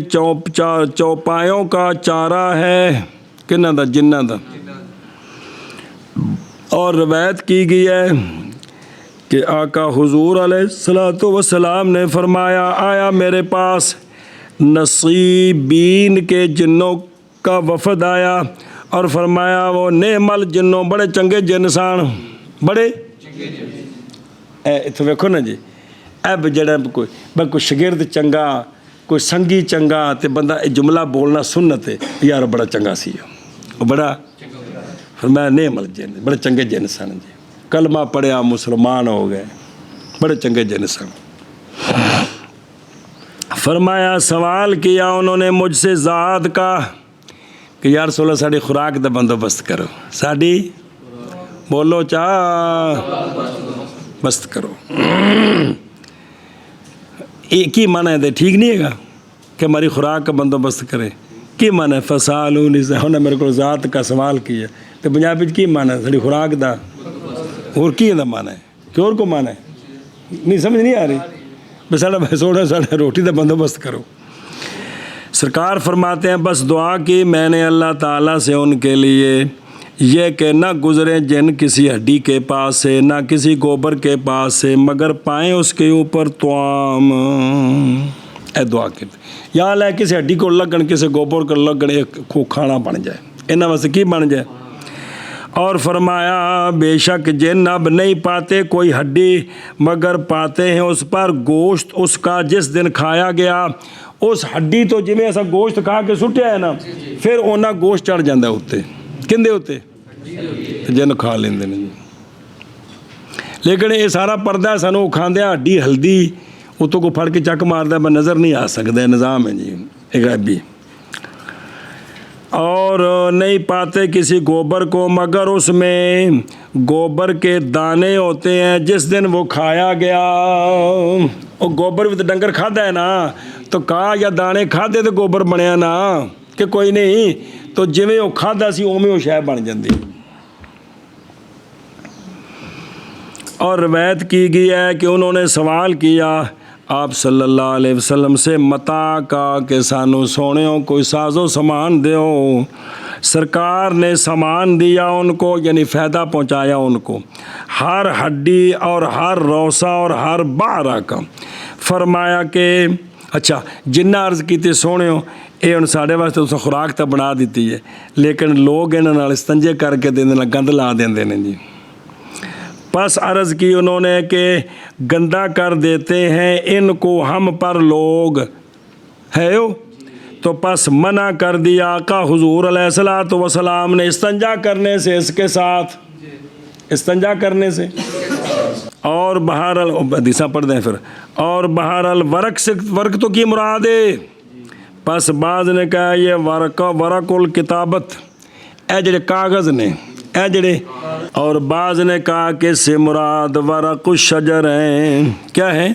چوپایوں کا چارہ ہے، کنہ دا؟ جنہ دا۔ اور روایت کی گئی ہے کہ آقا حضور علیہ الصلوۃ والسلام نے فرمایا، آیا میرے پاس نصیبین کے جنوں کا وفد آیا اور فرمایا وہ نعم الجنوں، بڑے چنگے جن سان، بڑے اتنے ویکھو نا جی، اب جڑا کوئی شگرد چنگا، کوئی سنگی چنگا تے بندہ جملہ بولنا سنت ہے، یار بڑا چنگا سی وہ، بڑا فرمایا نعم الجن، بڑے چنگے جن سن جی، کلمہ پڑھیا مسلمان ہو گئے، بڑے چنگے جن سن۔ فرمایا سوال کیا انہوں نے مجھ سے ذات کا کہ یا رسول اللہ ساڑی خوراک دا بندوبست کرو، ساڑی بولو چاہ بست کرو۔ کی معنی ہے دے ٹھیک نہیں ہے گا کہ ہماری خوراک کا بندوبست کرے؟ کی معنی ہے فسالونی سے انہیں میرے کو ذات کا سوال کیا تو پنجابی کی معنی ہے ساڑی خوراک دا، اور کی دا معنی ہے کہ اور کو معنی ہے نہیں سمجھ نہیں آ رہی، بس ساڑھا سوڑا ساڑھا روٹی دا بندوبست کرو۔ سرکار فرماتے ہیں بس دعا کی میں نے اللہ تعالیٰ سے ان کے لیے یہ کہ نہ گزرے جن کسی ہڈی کے پاس سے نہ کسی گوبر کے پاس سے مگر پائیں اس کے اوپر توام، اے دعا کے یا اللہ کسی ہڈی کو لگن کسی گوبر کو لگن ایک کھانا بن جائے، انہاں واسطے کی بن جائے۔ اور فرمایا بے شک جن اب نہیں پاتے کوئی ہڈی مگر پاتے ہیں اس پر گوشت اس کا جس دن کھایا گیا، اس ہڈی تو جی میں ایسا گوشت کھا کے سٹیا ہے نا پھر اونا گوشت چڑھ جاندہ ہوتے کندے ہوتے جن کھا لیندے نہیں، لیکن یہ سارا پردہ ہے سانو کھاندے ہڈی ہلدی اتوں کو پھڑ کے چک ماردہ میں نظر نہیں آ سکتا، نظام ہے جی ایک غیبی۔ اور نہیں پاتے کسی گوبر کو مگر اس میں گوبر کے دانے ہوتے ہیں جس دن وہ کھایا گیا، وہ گوبر بھی تو ڈنگر کھادا ہے نا تو کہا یا دانے کھادے تو گوبر بنیا نا کہ کوئی نہیں، تو جویں وہ کھادا سی اوویں وہ شے بن جاندی۔ اور روایت کی گئی ہے کہ انہوں نے سوال کیا آپ صلی اللہ علیہ وسلم سے متا کا کہ سانو سونےوں کوئی ساز و سامان دیو، سرکار نے سامان دیا ان کو یعنی فائدہ پہنچایا ان کو، ہر ہڈی اور ہر روسا اور ہر بارہ کا۔ فرمایا کہ اچھا جنہ عرض کیتے سونےوں یہ ہن ساڈے واسطے اس خوراک تو بنا دیتی ہے لیکن لوگ انہاں نال استنجے کر کے دیندے نے، گند لا دیندے نے جی۔ پس عرض کی انہوں نے کہ گندہ کر دیتے ہیں ان کو ہم پر لوگ ہے تو پس منع کر دیا آقا حضور علیہ الصلوۃ والسلام نے استنجا کرنے سے، اس کے ساتھ استنجا کرنے سے۔ اور بہرحال حدیثاں پڑھ دیں پھر، اور بہرحال ورق سے، ورق تو کی مراد ہے پس بعض نے کہا یہ ورق الکتابت اے جڑے کاغذ نے اے جڑے، اور بعض نے کہا کہ اس سے مراد ورق الشجر ہیں، کیا ہے؟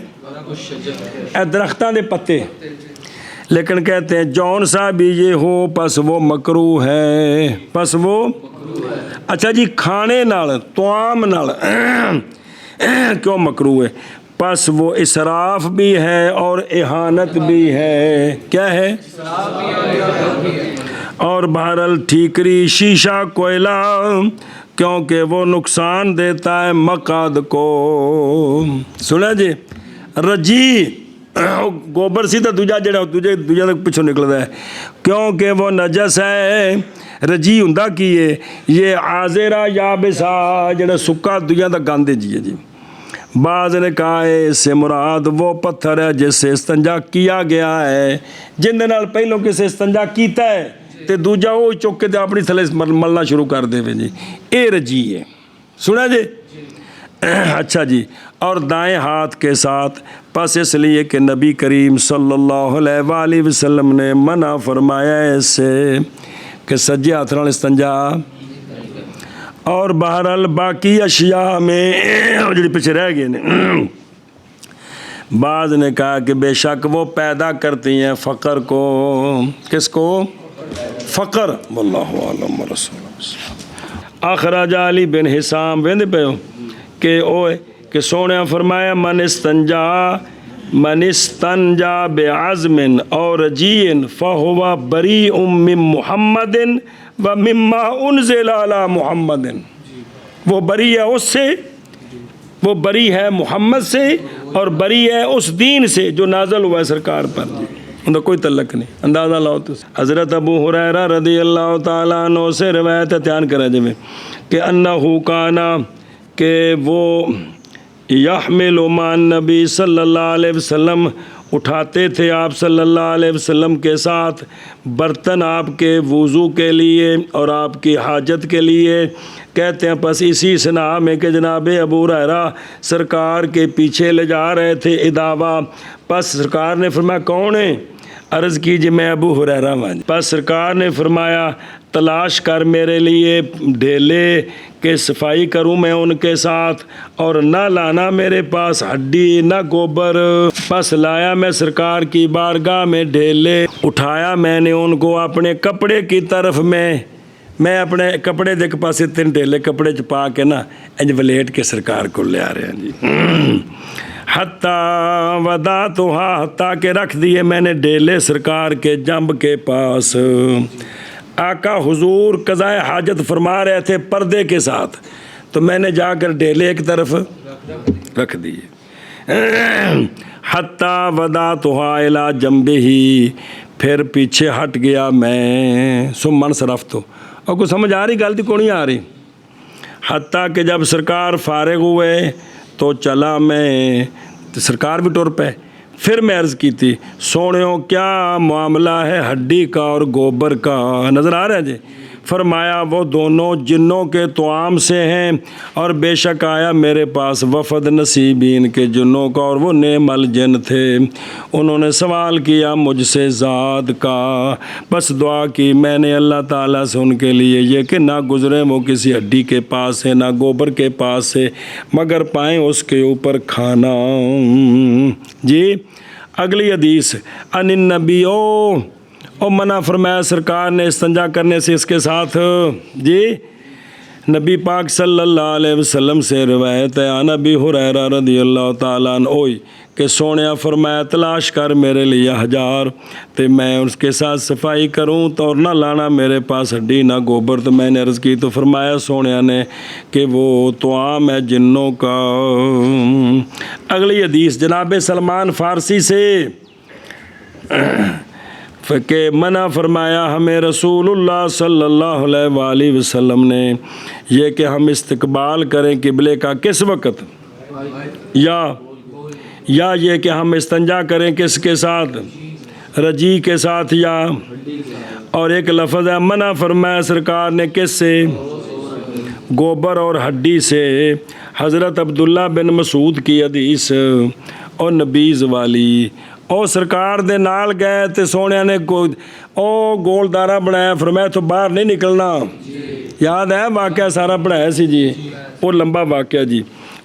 اے درختوں دے پتے، لیکن کہتے ہیں جون سا بھی یہ ہو پس وہ مکروہ ہے، پس وہ اچھا جی کھانے نال طعام نال کیوں مکروہ ہے؟ پس وہ اسراف بھی ہے اور اہانت بھی ہے، کیا ہے؟ اور بہرحال ٹھیکری شیشہ کوئلہ کیونکہ وہ نقصان دیتا ہے مقعد کو، سنا جی؟ رجی گوبر سی تو دوجا جڑا دوجا تک پچھو نکلتا ہے کیونکہ وہ نجس ہے۔ رجی ہوندا کی ہے؟ یہ عازرہ یابسہ جڑا سکا دوجا تک گاندے جی ہے جی۔ بعض نے کہا ہے اس سے مراد وہ پتھر ہے جس سے استنجا کیا گیا ہے، جن دے نال پہلوں کسے استنجا کیتا ہے تے دوجا وہ چک کے اپنی تھلے ملنا شروع کر دے وے جی، اے رجی ہے، سنا جی؟ اچھا جی، اور دائیں ہاتھ کے ساتھ، پس اس لیے کہ نبی کریم صلی اللہ علیہ وآلہ وسلم نے منع فرمایا ہے اس سے کہ سجے ہاتھ نال استنجا۔ اور بہرحال باقی اشیاء میں جڑی پیچھے رہ گئے نے، بعض نے کہا کہ بے شک وہ پیدا کرتی ہیں فقر کو، کس کو؟ فقر، واللہ اعلم رسول اللہ۔ اخرج علی بن حسام ویندے پہ ہو کہ سونے فرمایا من استنجا بعزم اور رجین فہو بریء من محمد و مما انزل علی محمد، وہ بری ہے اس سے، وہ بری ہے محمد سے اور بری ہے اس دین سے جو نازل ہوا ہے سرکار پر، ان کا کوئی تعلق نہیں۔ اندازہ لاؤ تو حضرت ابو ہریرہ رضی اللہ تعالیٰ عنہ سے روایت بیان کرا جائے کہ انہو کانا، کہ وہ یحمل مع النبی صلی اللہ علیہ وسلم اٹھاتے تھے آپ صلی اللہ علیہ وسلم کے ساتھ برتن آپ کے وضو کے لیے اور آپ کی حاجت کے لیے، کہتے ہیں پس اسی سنا میں کہ جناب ابو ہریرہ سرکار کے پیچھے لے جا رہے تھے اداوا، پس سرکار نے فرمایا کون ہے؟ عرض کیجئے میں ابو ہریرہ ہوں۔ پس سرکار نے فرمایا تلاش کر میرے لیے ڈھیلے کہ صفائی کروں میں ان کے ساتھ، اور نہ لانا میرے پاس ہڈی نہ گوبر۔ پس لایا میں سرکار کی بارگاہ میں ڈھیلے، اٹھایا میں نے ان کو اپنے کپڑے کی طرف میں اپنے کپڑے دے کے پاسے 3 ڈھیلے کپڑے چپا کے نا انج ولیٹ کے سرکار کو لے آ رہے ہیں جی۔ حتیٰ ودعتھا، حتیٰ کہ رکھ دیے میں نے ڈھیلے سرکار کے جنب کے پاس۔ آقا حضور قضاء حاجت فرما رہے تھے پردے کے ساتھ، تو میں نے جا کر ڈھیلے ایک طرف رکھ دیے۔ حتیٰ ودعتھا الی جنبہ، پھر پیچھے ہٹ گیا میں، ثم انصرفت، اور کوئی سمجھ آ رہی غلطی کو نہیں آ رہی؟ حتیٰ کہ جب سرکار فارغ ہوئے تو چلا میں، تو سرکار بھی ٹر پے۔ پھر میں عرض کی تھی سونیوں کیا معاملہ ہے ہڈی کا اور گوبر کا؟ نظر آ رہا ہے جی؟ فرمایا وہ دونوں جنوں کے طعام سے ہیں، اور بے شک آیا میرے پاس وفد نصیبین کے جنوں کا، اور وہ نعم الجن تھے، انہوں نے سوال کیا مجھ سے ذات کا، بس دعا کی میں نے اللہ تعالیٰ سے ان کے لیے یہ کہ نہ گزرے وہ کسی ہڈی کے پاس سے نہ گوبر کے پاس سے، مگر پائیں اس کے اوپر کھانا۔ جی اگلی حدیث، ان النبیو، اور منع فرمایا سرکار نے استنجا کرنے سے اس کے ساتھ۔ جی نبی پاک صلی اللہ علیہ وسلم سے روایت ہے عن ابی ہریرہ رضی اللہ تعالیٰ عنہ کہ سونیا فرمایا تلاش کر میرے لیے ہجار، تے میں اس کے ساتھ صفائی کروں تو، اور نہ لانا میرے پاس ہڈی نہ گوبر۔ تو میں نے عرض کی تو فرمایا سونیا نے کہ وہ طعام ہے جنوں کا۔ اگلی حدیث جناب سلمان فارسی سے کہ منع فرمایا ہمیں رسول اللہ صلی اللہ علیہ وآلہ وسلم نے یہ کہ ہم استقبال کریں قبلے کا کس وقت، یا یہ کہ ہم استنجا کریں کس کے ساتھ، رجی کے ساتھ، یا اور ایک لفظ ہے منع فرمایا سرکار نے کس سے، گوبر اور ہڈی سے۔ حضرت عبداللہ بن مسعود کی حدیث اور نبیز والی، ਉਹ ਸਰਕਾਰ ਦੇ ਨਾਲ ਗਏ ਤੇ ਸੋਹਣਿਆਂ ਨੇ ਉਹ ਗੋਲਦਾਰਾ ਬਣਾਇਆ, ਫਰਮਾਇਆ ਇੱਥੋਂ ਬਾਹਰ ਨਹੀਂ ਨਿਕਲਣਾ। ਯਾਦ ਹੈ ਵਾਕਿਆ ਸਾਰਾ ਪੜ੍ਹਾਇਆ ਸੀ ਜੀ, ਉਹ ਲੰਬਾ ਵਾਕਿਆ ਜੀ।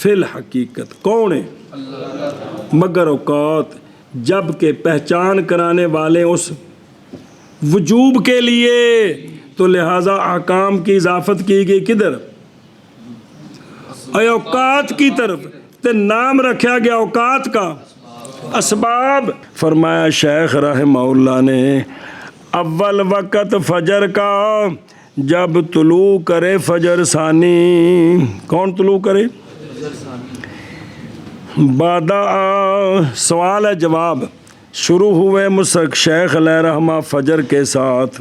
فی الحقیقت کون ہے؟ مگر اوقات جب کہ پہچان کرانے والے اس وجوب کے لیے، تو لہٰذا احکام کی اضافت کی گئی کدھر؟ اوقات کی طرف، تے نام رکھا گیا اوقات کا، اسباب۔ فرمایا شیخ رحمہ اللہ نے اول وقت فجر کا جب طلوع کرے فجر ثانی، کون طلوع کرے؟ بادہ سوال ہے جواب، شروع ہوئے مسک شیخ علیہ رحمہ فجر کے ساتھ،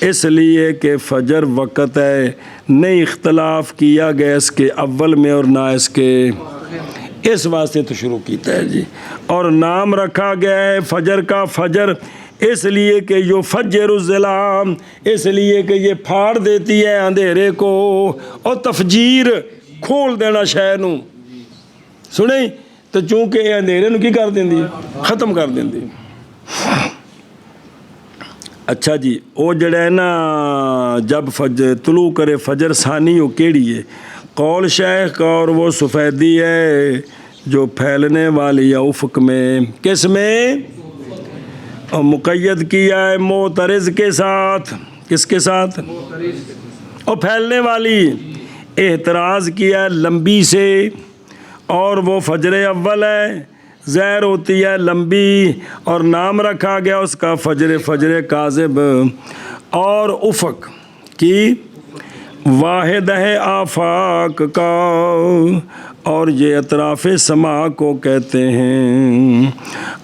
اس لیے کہ فجر وقت ہے، نہیں اختلاف کیا گیا اس کے اول میں اور نہ اس کے، اس واسطے تو شروع کیتا ہے جی۔ اور نام رکھا گیا ہے فجر کا فجر اس لیے کہ یو فجر الظلام، اس لیے کہ یہ پھاڑ دیتی ہے اندھیرے کو، اور تفجیر کھول دینا شے نوں، سنیں تو چونکہ یہ اندھیرے نوں کی کر دیندی ہے، ختم کر دیندی ہے۔ اچھا جی، وہ جڑا ہے نا جب فجر طلوع کرے فجر ثانی، وہ کیڑی ہے؟ قول شیخ کا، اور وہ سفیدی ہے جو پھیلنے والی ہے افق میں، کس میں؟ اور مقید کیا ہے معترض کے ساتھ، کس کے ساتھ؟ اور پھیلنے والی، اعتراض کیا ہے لمبی سے، اور وہ فجر اول ہے، زہر ہوتی ہے لمبی، اور نام رکھا گیا اس کا فجر کاذب، اور افق کی واحد ہے آفاق کا، اور یہ اطراف سما کو کہتے ہیں،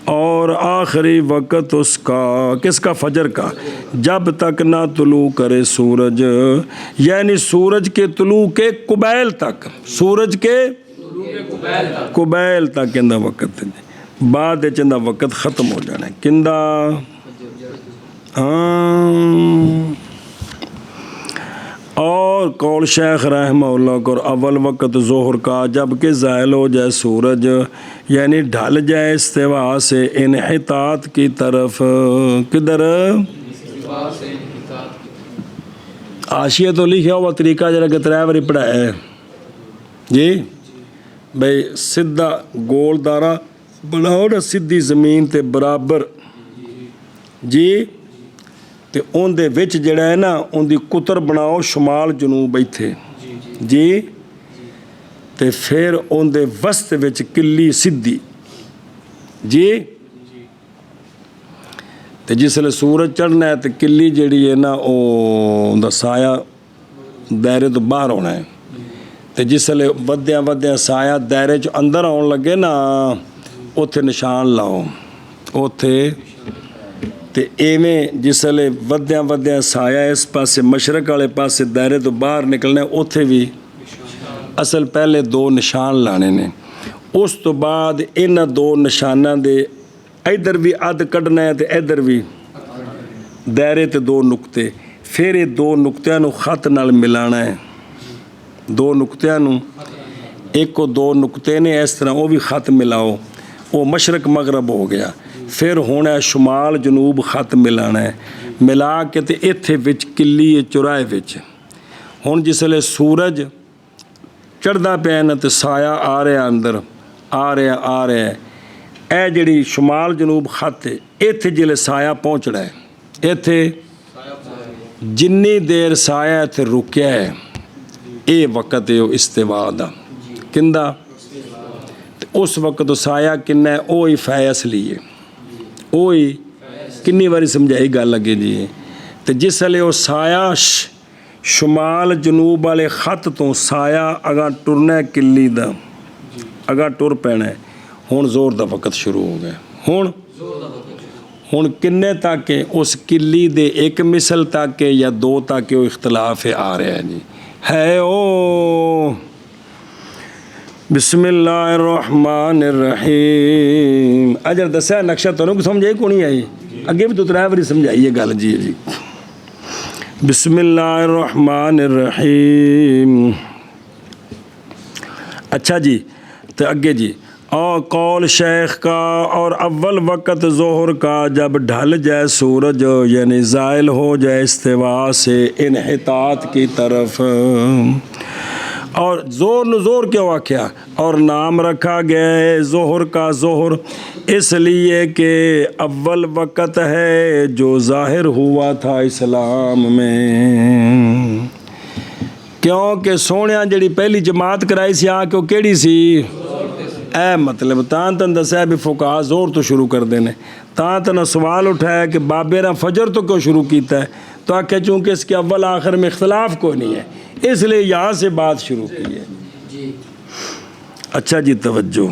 اور آخری وقت اس کا، کس کا؟ فجر کا، جب تک نہ طلوع کرے سورج، یعنی سورج کے طلوع کے قبیل تک، سورج کے قبیل تک کندہ وقت ہے، بعد چندہ وقت ختم ہو جانا ہے کندہ۔ اور قول شیخ رحمہ اللہ کو اول وقت ظہر کا جب کہ زائل ہو جائے سورج، یعنی ڈھل جائے استوا سے انحطاط کی طرف، کدھر؟ حاشیہ تو لکھا ہوا طریقہ جرا کہ ترائے پڑھا ہے جی، بھئی سدھا گول دارا بناؤ نا سدھی زمین تے برابر جی، تے اون دے وچ جڑا ہے نا اون دی قطر بناؤ شمال جنوب بیٹھے جی، تے پھر اون دے وسط وچ کلی سدھی جی، تے جس لئے سورج چڑھنا ہے تے کلی جڑی ہے نا اون دا سایہ دائرے تو باہر ہونا ہے، تے جس لئے ودیاں سایہ دائرے چ اندر آن لگے نا اوتھے نشان لاؤ، اوتھے تے ایویں جس لئے ودیاں سایہ اس پاسے مشرق والے پاسے دائرے تو باہر نکلنا ہے، اوتھے بھی اصل پہلے دو نشان لانے نے، اس تو بعد انہاں دو نشاناں دے ادھر بھی اد کڈنا ہے تے ادھر بھی دائرے تے دو نقطے، پھر یہ دو نقطیاں نو خط نال ملانا ہے، دو نقطیاں نو ایک کو دو نقطے نے اس طرح وہ بھی خط ملاؤ، وہ مشرق مغرب ہو گیا، پھر ہونا ہے شمال جنوب خط ملانا ہے، ملا کے تے ایتھے وچ کلی چورائے وچ، ہن جس لئے سورج چڑھدا پیا نا تے سایہ آ رہا اندر آ رہا ہے، اے جڑی شمال جنوب خط ہے ایتھے جلے سایہ پہنچنا ہے، ایتھے جنی دیر سایہ ایتھے رکیا ہے اے وقت ہے استوا دا کندہ، اس وقت سایہ کنہ ہے اوہی فیس لیے، اوہی کنی باری سمجھائی گل لگے جی، تے جس لئے وہ سایہ شمال جنوب والے خط تو سایہ اگاں ٹرنا ہے کلی دا، اگاں ٹر پینا ہے، ہون زور دا وقت شروع ہو گیا، ہون کنے تک اس کلی دے ایک مثل تک یا دو تک وہ اختلاف آ رہا ہے جی، ہے او بسم اللہ الرحمن الرحیم۔ اجر دسیا نقشہ تو نہیں سمجھائی کو نہیں آئی، اگے بھی تو ترائے باری سمجھائیے گل جی جی۔ بسم اللہ الرحمن الرحیم۔ اچھا جی تو اگے جی، اور قول شیخ کا اور اول وقت ظہر کا جب ڈھل جائے سورج، یعنی زائل ہو جائے استوا سے انحطاط کی طرف، اور زور نزور کیوں آکھیا اور نام رکھا گیا ہے ظہر کا ظہر اس لیے کہ اول وقت ہے جو ظاہر ہوا تھا اسلام میں کیونکہ سونیا جڑی پہلی جماعت کرائی سی آ کے کیڑی سی اے مطلب تن دسیا بھی فقہا زور تو شروع کر دینے تن سوال اٹھایا کہ بابے نے فجر تو کیوں شروع کیتا ہے تو آکھے چونکہ اس کے اول آخر میں اختلاف کوئی نہیں ہے اس لیے یہاں سے بات شروع کی ہے اچھا جی توجہ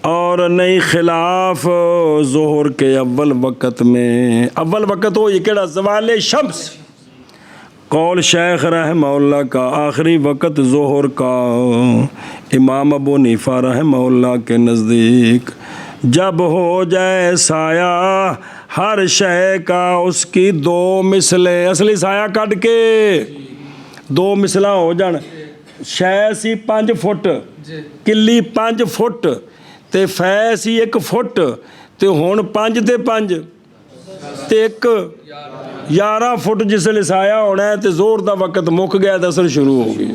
اور نہیں خلاف ظہر کے اول وقت میں اول وقت ہو یہ کیڑا زوال شمس قول شیخ رحمہ اللہ کا آخری وقت ظہر کا امام ابو حنیفہ رحمہ اللہ کے نزدیک جب ہو جائے سایہ ہر شے کا اس کی دو مثلیں اصلی سایہ کٹ کے دو مثلہ ہو جان شے سی 5 فٹ کلی 5 فٹ تے فے سی 1 فٹ تے ہون 5 تے 5 تے 1 11 فٹ جس لئے سایہ ہونا ہے تے زور دا وقت مک گیا تے اثر شروع ہو گئی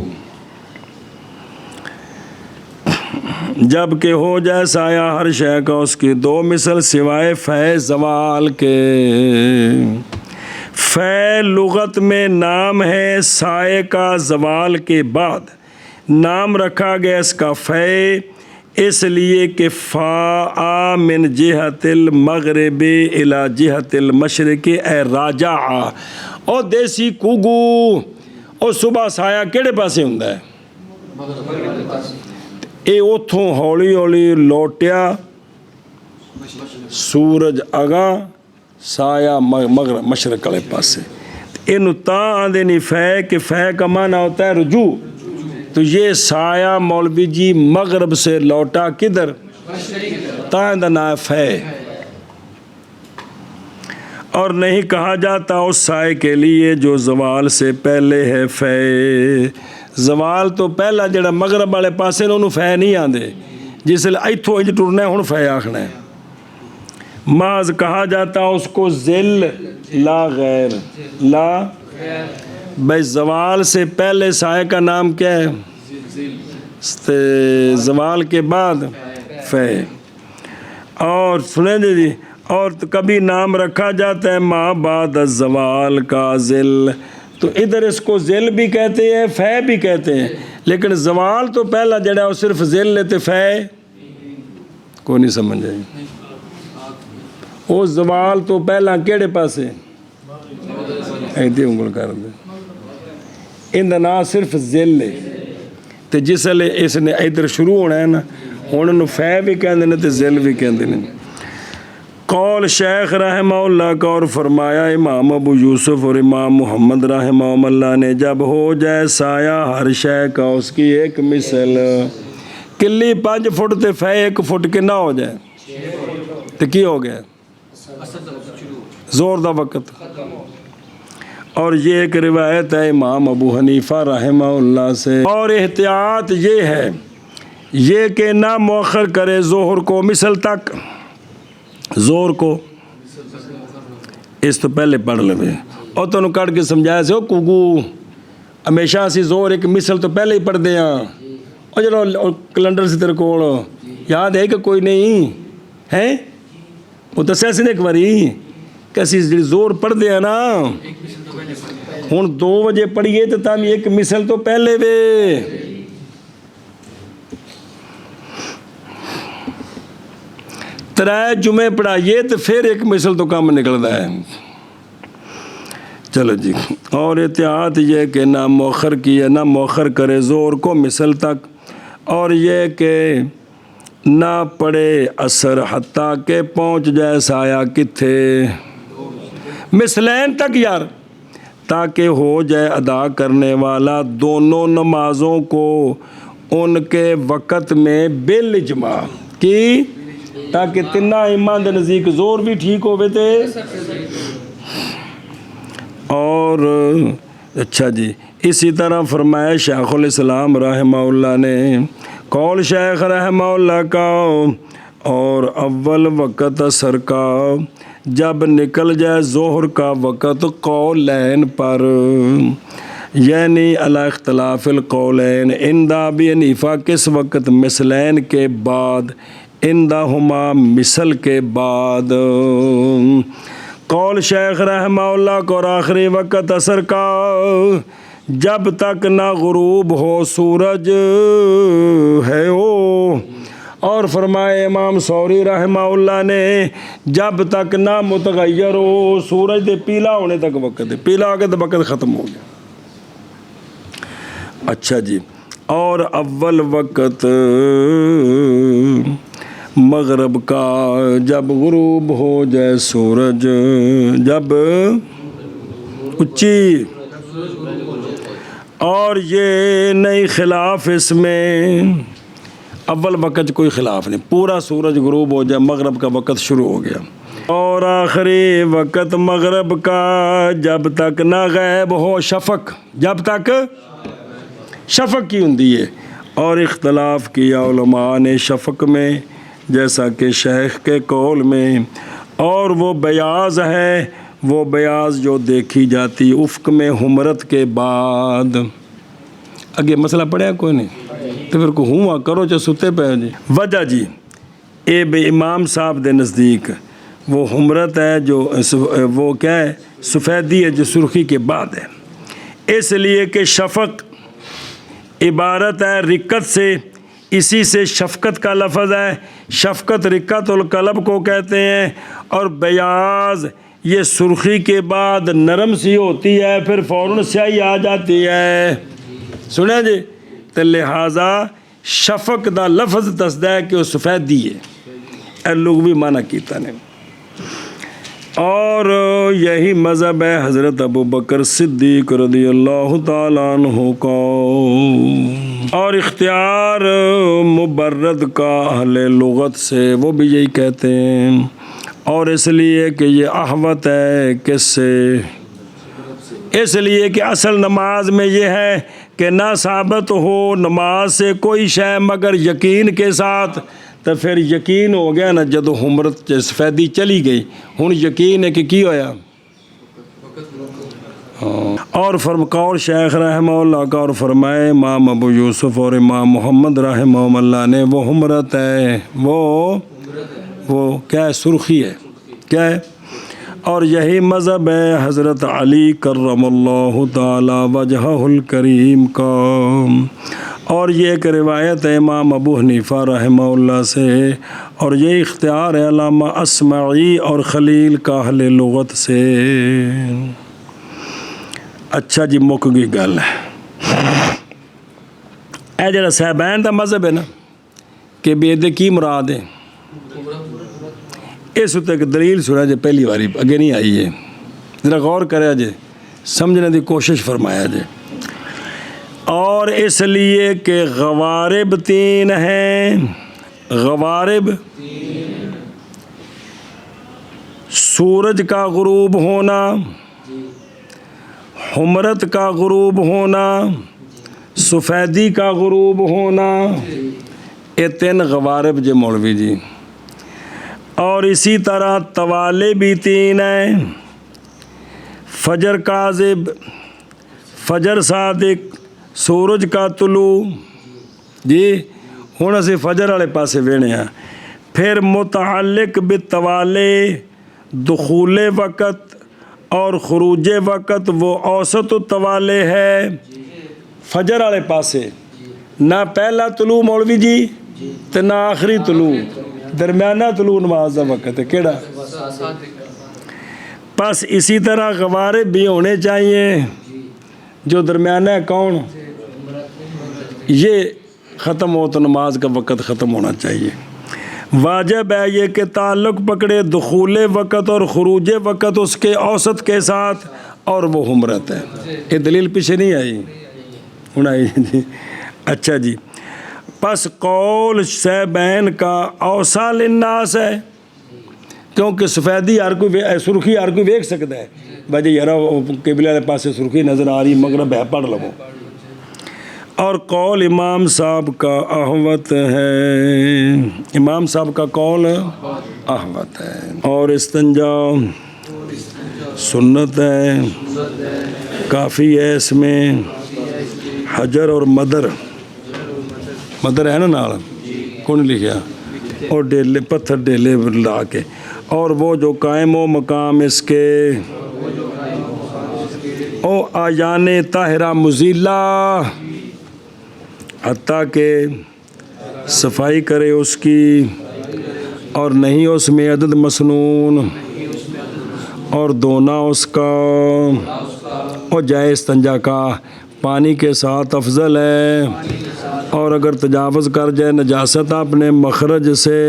جب کہ ہو جائے سایہ ہر شے کا اس کی دو مثل سوائے فے زوال کے فے لغت میں نام ہے سائے کا زوال کے بعد نام رکھا گیا اس کا فے اس لیے کہ فا من جہت المغرب الى جہت المشرق اے راجع او دیسی کوگو او صبح سایہ کیڑے پاسے ہوندا ہے اے اتھوں ہولی ہولی لوٹیا سورج اگاں سایہ مغرب مشرق والے پاسے اینو تاں آندے نہیں فے کہ فے کا معنی ہوتا ہے رجوع تو یہ سایہ مولوی جی مغرب سے لوٹا کدھر تاں دا نام فے اور نہیں کہا جاتا اس سائے کے لیے جو زوال سے پہلے ہے فے زوال تو پہلا جڑا مغرب والے پاسے انہوں فے نہیں آندے جس لئے ایتھوں انج ٹرنا ہے ہن فے آکھنا ہے محض کہا جاتا اس کو ذل لا غیر لا بھائی زوال سے پہلے سائے کا نام کیا ہے زوال کے بعد فے اور سنیں جی اور کبھی نام رکھا جاتا ہے ما بعد الزوال کا ذل تو ادھر اس کو ذل بھی کہتے ہیں فے بھی کہتے ہیں لیکن زوال تو پہلا جڑا ہے وہ صرف ذل لیتے فے کوئی نہیں سمجھ جائے وہ زوال تو پہلا کیڑے پاسے ایدھی انگل کر دے ان دا نام صرف ذل ہے تے جس لئے اس نے ادھر شروع ہونا ہے نا انہوں فے بھی کہندے نے تے ذل بھی کہندے نے قول شیخ رحمہ اللہ کا اور فرمایا امام ابو یوسف اور امام محمد رحمہ اللہ نے جب ہو جائے سایہ ہر شے کا اس کی ایک مثل کلی 5 فٹ تے فے 1 فٹ کنا ہو جائے تے کی ہو گیا زور دا وقت اور یہ ایک روایت ہے امام ابو حنیفہ رحمہ اللہ سے اور احتیاط یہ ہے یہ کہ نہ مؤخر کرے ظہر کو مثل تک زور کو اس تو پہلے پڑھ لے اور تو انہوں کٹ کے سمجھایا سے کوگو ہمیشہ سی زور ایک مثل تو پہلے ہی پڑھ دیا اور جو کلنڈر سے تیرے کو یاد ہے کہ کوئی نہیں ہے وہ دسیا سی نے ایک باری کیسی زور پڑھ دیا نا ہوں 2 بجے پڑھیے تو تم ایک مثل تو پہلے وے ترائے جمعے پڑھائیے تو پھر ایک مثل تو کم نکلتا ہے چلو جی اور احتیاط یہ کہ نہ مؤخر کیے نہ مؤخر کرے زور کو مثل تک اور یہ کہ نہ پڑے اثر حتیٰ کہ پہنچ جائے سایہ کتھے مثلین تک یار تاکہ ہو جائے ادا کرنے والا دونوں نمازوں کو ان کے وقت میں بالاجماع کی تاکہ تنہ ایمان دے نزدیک زور بھی ٹھیک ہوئے تھے اور اچھا جی اسی طرح فرمایا شیخ الاسلام رحمہ اللہ نے قول شیخ رحمہ اللہ کا اور اول وقت اثر کا جب نکل جائے ظہر کا وقت قولین پر یعنی علی اختلاف القولین عند ابی حنیفہ کس وقت مثلین کے بعد عندہما مثل کے بعد قول شیخ رحمہ اللہ کو اور آخری وقت اثر کا جب تک نہ غروب ہو سورج ہے ہو، اور فرمائے امام ثوری رحمہ اللہ نے جب تک نہ متغیر ہو سورج دے پیلا ہونے تک وقت ہے، پیلا ہو گیا تو وقت ختم ہو گیا۔ اچھا جی، اور اول وقت مغرب کا جب غروب ہو جائے سورج، جب اچھی، اور یہ نہیں خلاف اس میں، اول وقت کوئی خلاف نہیں، پورا سورج غروب ہو جائے مغرب کا وقت شروع ہو گیا، اور آخری وقت مغرب کا جب تک نہ غائب ہو شفق، جب تک شفق کی ہوندی ہے، اور اختلاف کیا علماء نے شفق میں جیسا کہ شیخ کے قول میں، اور وہ بیاض ہے، وہ بیاض جو دیکھی جاتی افق میں حمرت کے بعد۔ اگے مسئلہ پڑھیا کوئی نہیں تو پھر کو ہوا کرو چا ستے پہ جی۔ وجہ جی اے بے امام صاحب دے نزدیک وہ حمرت ہے جو وہ کیا ہے سفیدی ہے جو سرخی کے بعد ہے، اس لیے کہ شفق عبارت ہے رکت سے، اسی سے شفقت کا لفظ ہے، شفقت رکت القلب کو کہتے ہیں، اور بیاض یہ سرخی کے بعد نرم سی ہوتی ہے پھر فوراً سیاہی آ جاتی ہے، سنیں جی، تو لہٰذا شفق دا لفظ دسدا ہے کہ وہ سفیدی ہے، اے لغوی معنی کیتا نے۔ اور یہی مذہب ہے حضرت ابو بکر صدیق رضی اللہ تعالیٰ عنہ کا، اور اختیار مبرد کا اہل لغت سے وہ بھی یہی کہتے ہیں، اور اس لیے کہ یہ احوط ہے کس سے، اس لیے کہ اصل نماز میں یہ ہے کہ نہ ثابت ہو نماز سے کوئی شے مگر یقین کے ساتھ، تو پھر یقین ہو گیا نا جدو حمرت سفیدی چلی گئی، ہن یقین ہے کہ کی ہویا۔ اور قول شیخ رحمہ اللہ کا، اور فرمائے امام ابو یوسف اور امام محمد رحمہ اللہ نے وہ حمرت ہے، وہ کیا ہے سرخی ہے، کیا ہے، اور یہی مذہب ہے حضرت علی کرم اللہ تعالی وجہہ الکریم کا، اور یہ ایک روایت ہے امام ابو حنیفہ رحمہ اللہ سے، اور یہ اختیار ہے علامہ اسمعی اور خلیل کا اہل لغت سے۔ اچھا جی مک گئی گل ہے، اے جڑا صاحبین دا مذہب ہے نا کہ بے کی مراد ہے، اس اتنے ایک دلیل سنا جی پہلی باری اگے نہیں آئی ہے، ذرا غور کریا جی، سمجھنے دی کوشش فرمایا جی۔ اور اس لیے کہ غوارب تین ہیں، غوارب سورج کا غروب ہونا، حمرت کا غروب ہونا، سفیدی کا غروب ہونا، یہ تین غوارب جی مولوی جی، اور اسی طرح توالے بھی تین ہیں، فجر کاذب، فجر صادق، سورج کا طلوع جی، ہن اسی فجر والے پاسے وینے ہیں، پھر متعلق بالتوالے دخول وقت اور خروج وقت وہ اوسط التوالے ہے فجر والے پاسے، نہ پہلا طلوع مولوی جی تے نہ آخری طلوع، درمیانہ طلوع نماز کا وقت ہے کیڑا، بس اسی طرح غوارب بھی ہونے چاہیے، جو درمیانہ ہے کون، یہ ختم ہو تو نماز کا وقت ختم ہونا چاہیے۔ واجب ہے یہ کہ تعلق پکڑے دخول وقت اور خروج وقت اس کے اوسط کے ساتھ، اور وہ حمرت ہے، یہ دلیل پیچھے نہیں آئی، ہن آئی جی۔ اچھا جی، پس قول صاحبین کا اوصا للناس ہے، کیونکہ سفیدی ہر کوئی سرخی ہر کوئی ویکھ سکتا ہے، بھائی یار قبلے والے پاسے سرخی نظر آ رہی مغرب ہے پڑھ لو، اور قول امام صاحب کا احوط ہے، امام صاحب کا قول احوط ہے، اور استنجا سنت ہے، کافی ہے اس میں حجر اور مدر ہے نا نال کون لکھیا، اور ڈیلے پتھر ڈیلے لا کے، اور وہ جو قائم و مقام اس کے، او آیان طاہرہ مزیلہ، حتیٰ کہ صفائی کرے اس کی، اور نہیں اس میں عدد مسنون، اور دونا اس کا، اور جائے استنجا کا پانی کے ساتھ افضل ہے، اور اگر تجاوز کر جائے نجاست اپنے مخرج سے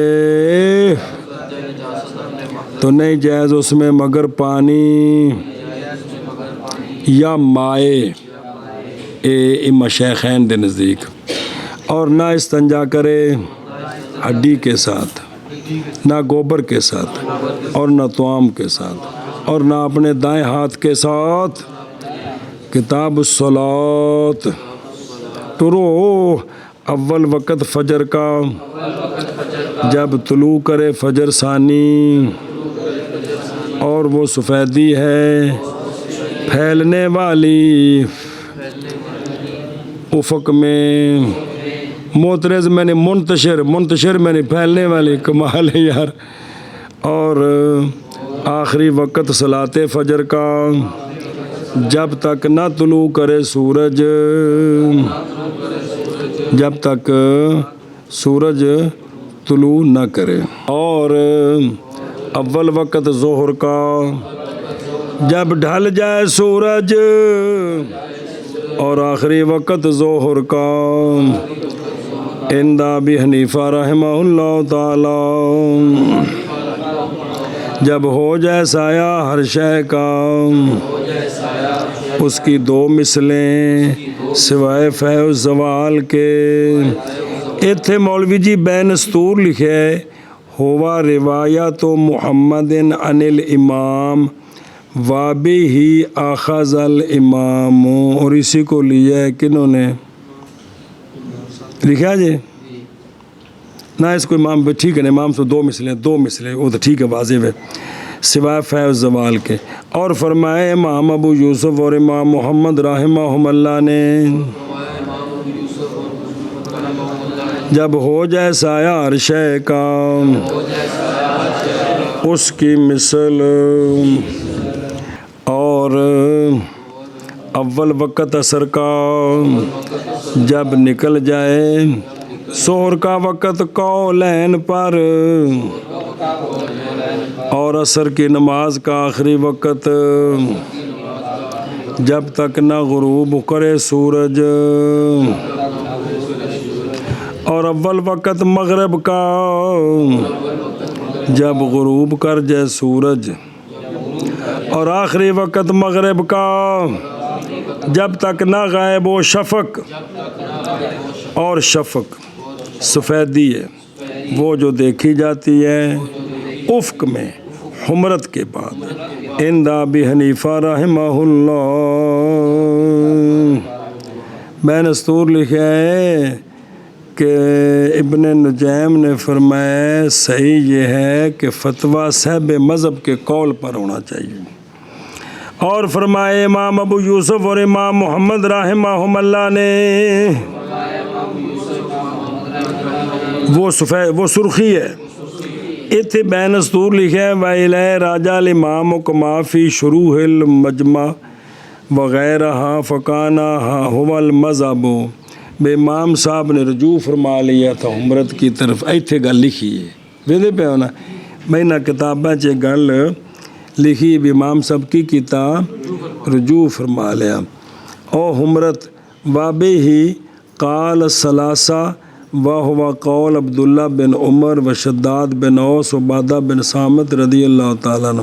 تو نہیں جائز اس میں مگر پانی یا مائے مشیخین دے نزدیک، اور نہ استنجا کرے ہڈی کے ساتھ، نہ گوبر کے ساتھ، اور نہ توام کے ساتھ، اور نہ اپنے دائیں ہاتھ کے ساتھ۔ کتاب الصلاۃ شروع اول وقت فجر کا، جب طلوع کرے فجر ثانی، اور وہ سفیدی ہے پھیلنے والی افق میں، معترض میں نے منتشر میں نے پھیلنے والی، کمال ہے یار۔ اور آخری وقت صلاۃ فجر کا، جب تک نہ طلوع کرے سورج، جب تک سورج طلوع نہ کرے۔ اور اول وقت ظہر کا، جب ڈھل جائے سورج، اور آخری وقت ظہر کا عند ابی حنیفہ رحمہ اللہ تعالی، جب ہو جائے سایہ ہر شے کا، اس کی دو مثلیں سوائے فیض زوال کے۔ اتھے مولوی جی بین سطور لکھے ہے، ہوا روایت محمد عن الامام وابی اخذ الامام، اور اسی کو لیا ہے کنہوں نے لکھا جی نہ اس کو امام ٹھیک ہے، امام سے دو مثلیں وہ تو ٹھیک ہے، واضح ہے سوائے فیض زوال کے۔ اور فرمائے امام ابو یوسف اور امام محمد رحمہم اللہ نے، جب ہو جائے سایہ ہر شے کا، اس کی مثل، اور اول وقت عصر کا، جب نکل جائے ظہر کا وقت قولین پر، اور عصر کی نماز کا آخری وقت، جب تک نہ غروب کرے سورج، اور اول وقت مغرب کا، جب غروب کر جائے سورج، اور آخری وقت مغرب کا، جب تک نہ غائب ہو شفق، اور شفق سفیدی ہے وہ جو دیکھی جاتی ہے افق میں حمرت کے بعد۔ عند ابی حنیفہ رحمہ اللہ، بین اسطور لکھا ہے کہ ابن نجیم نے فرمایا صحیح یہ ہے کہ فتویٰ صاحب مذہب کے قول پر ہونا چاہیے۔ اور فرمائے امام ابو یوسف اور امام محمد رحمہم اللہ نے، وہ سرخی ہے، اتھے بین اسطور لکھا ہے وَإِلَيْهِ راجع الامام کما فی شروح المجمع وغیرہ فکانہ هو المذہب۔ بے امام صاحب نے رجوع فرما لیا تھا عمرت کی طرف، ایتھے گل لکھی ہے ویدے پہ ہونا میں نہ کتابیں چے گل لکھی بھی امام صاحب کی کتاب رجوع فرما لیا۔ او عمرت وابے ہی قال الثلاثہ وہو قول عبداللہ بن عمر و شداد بن اوس و عبادہ بن صامت رضی اللہ تعالیٰ عنہ،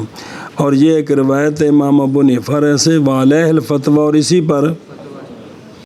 اور یہ ایک روایت امام ابو حنیفہ سے وعلیہ الفتویٰ، اور اسی پر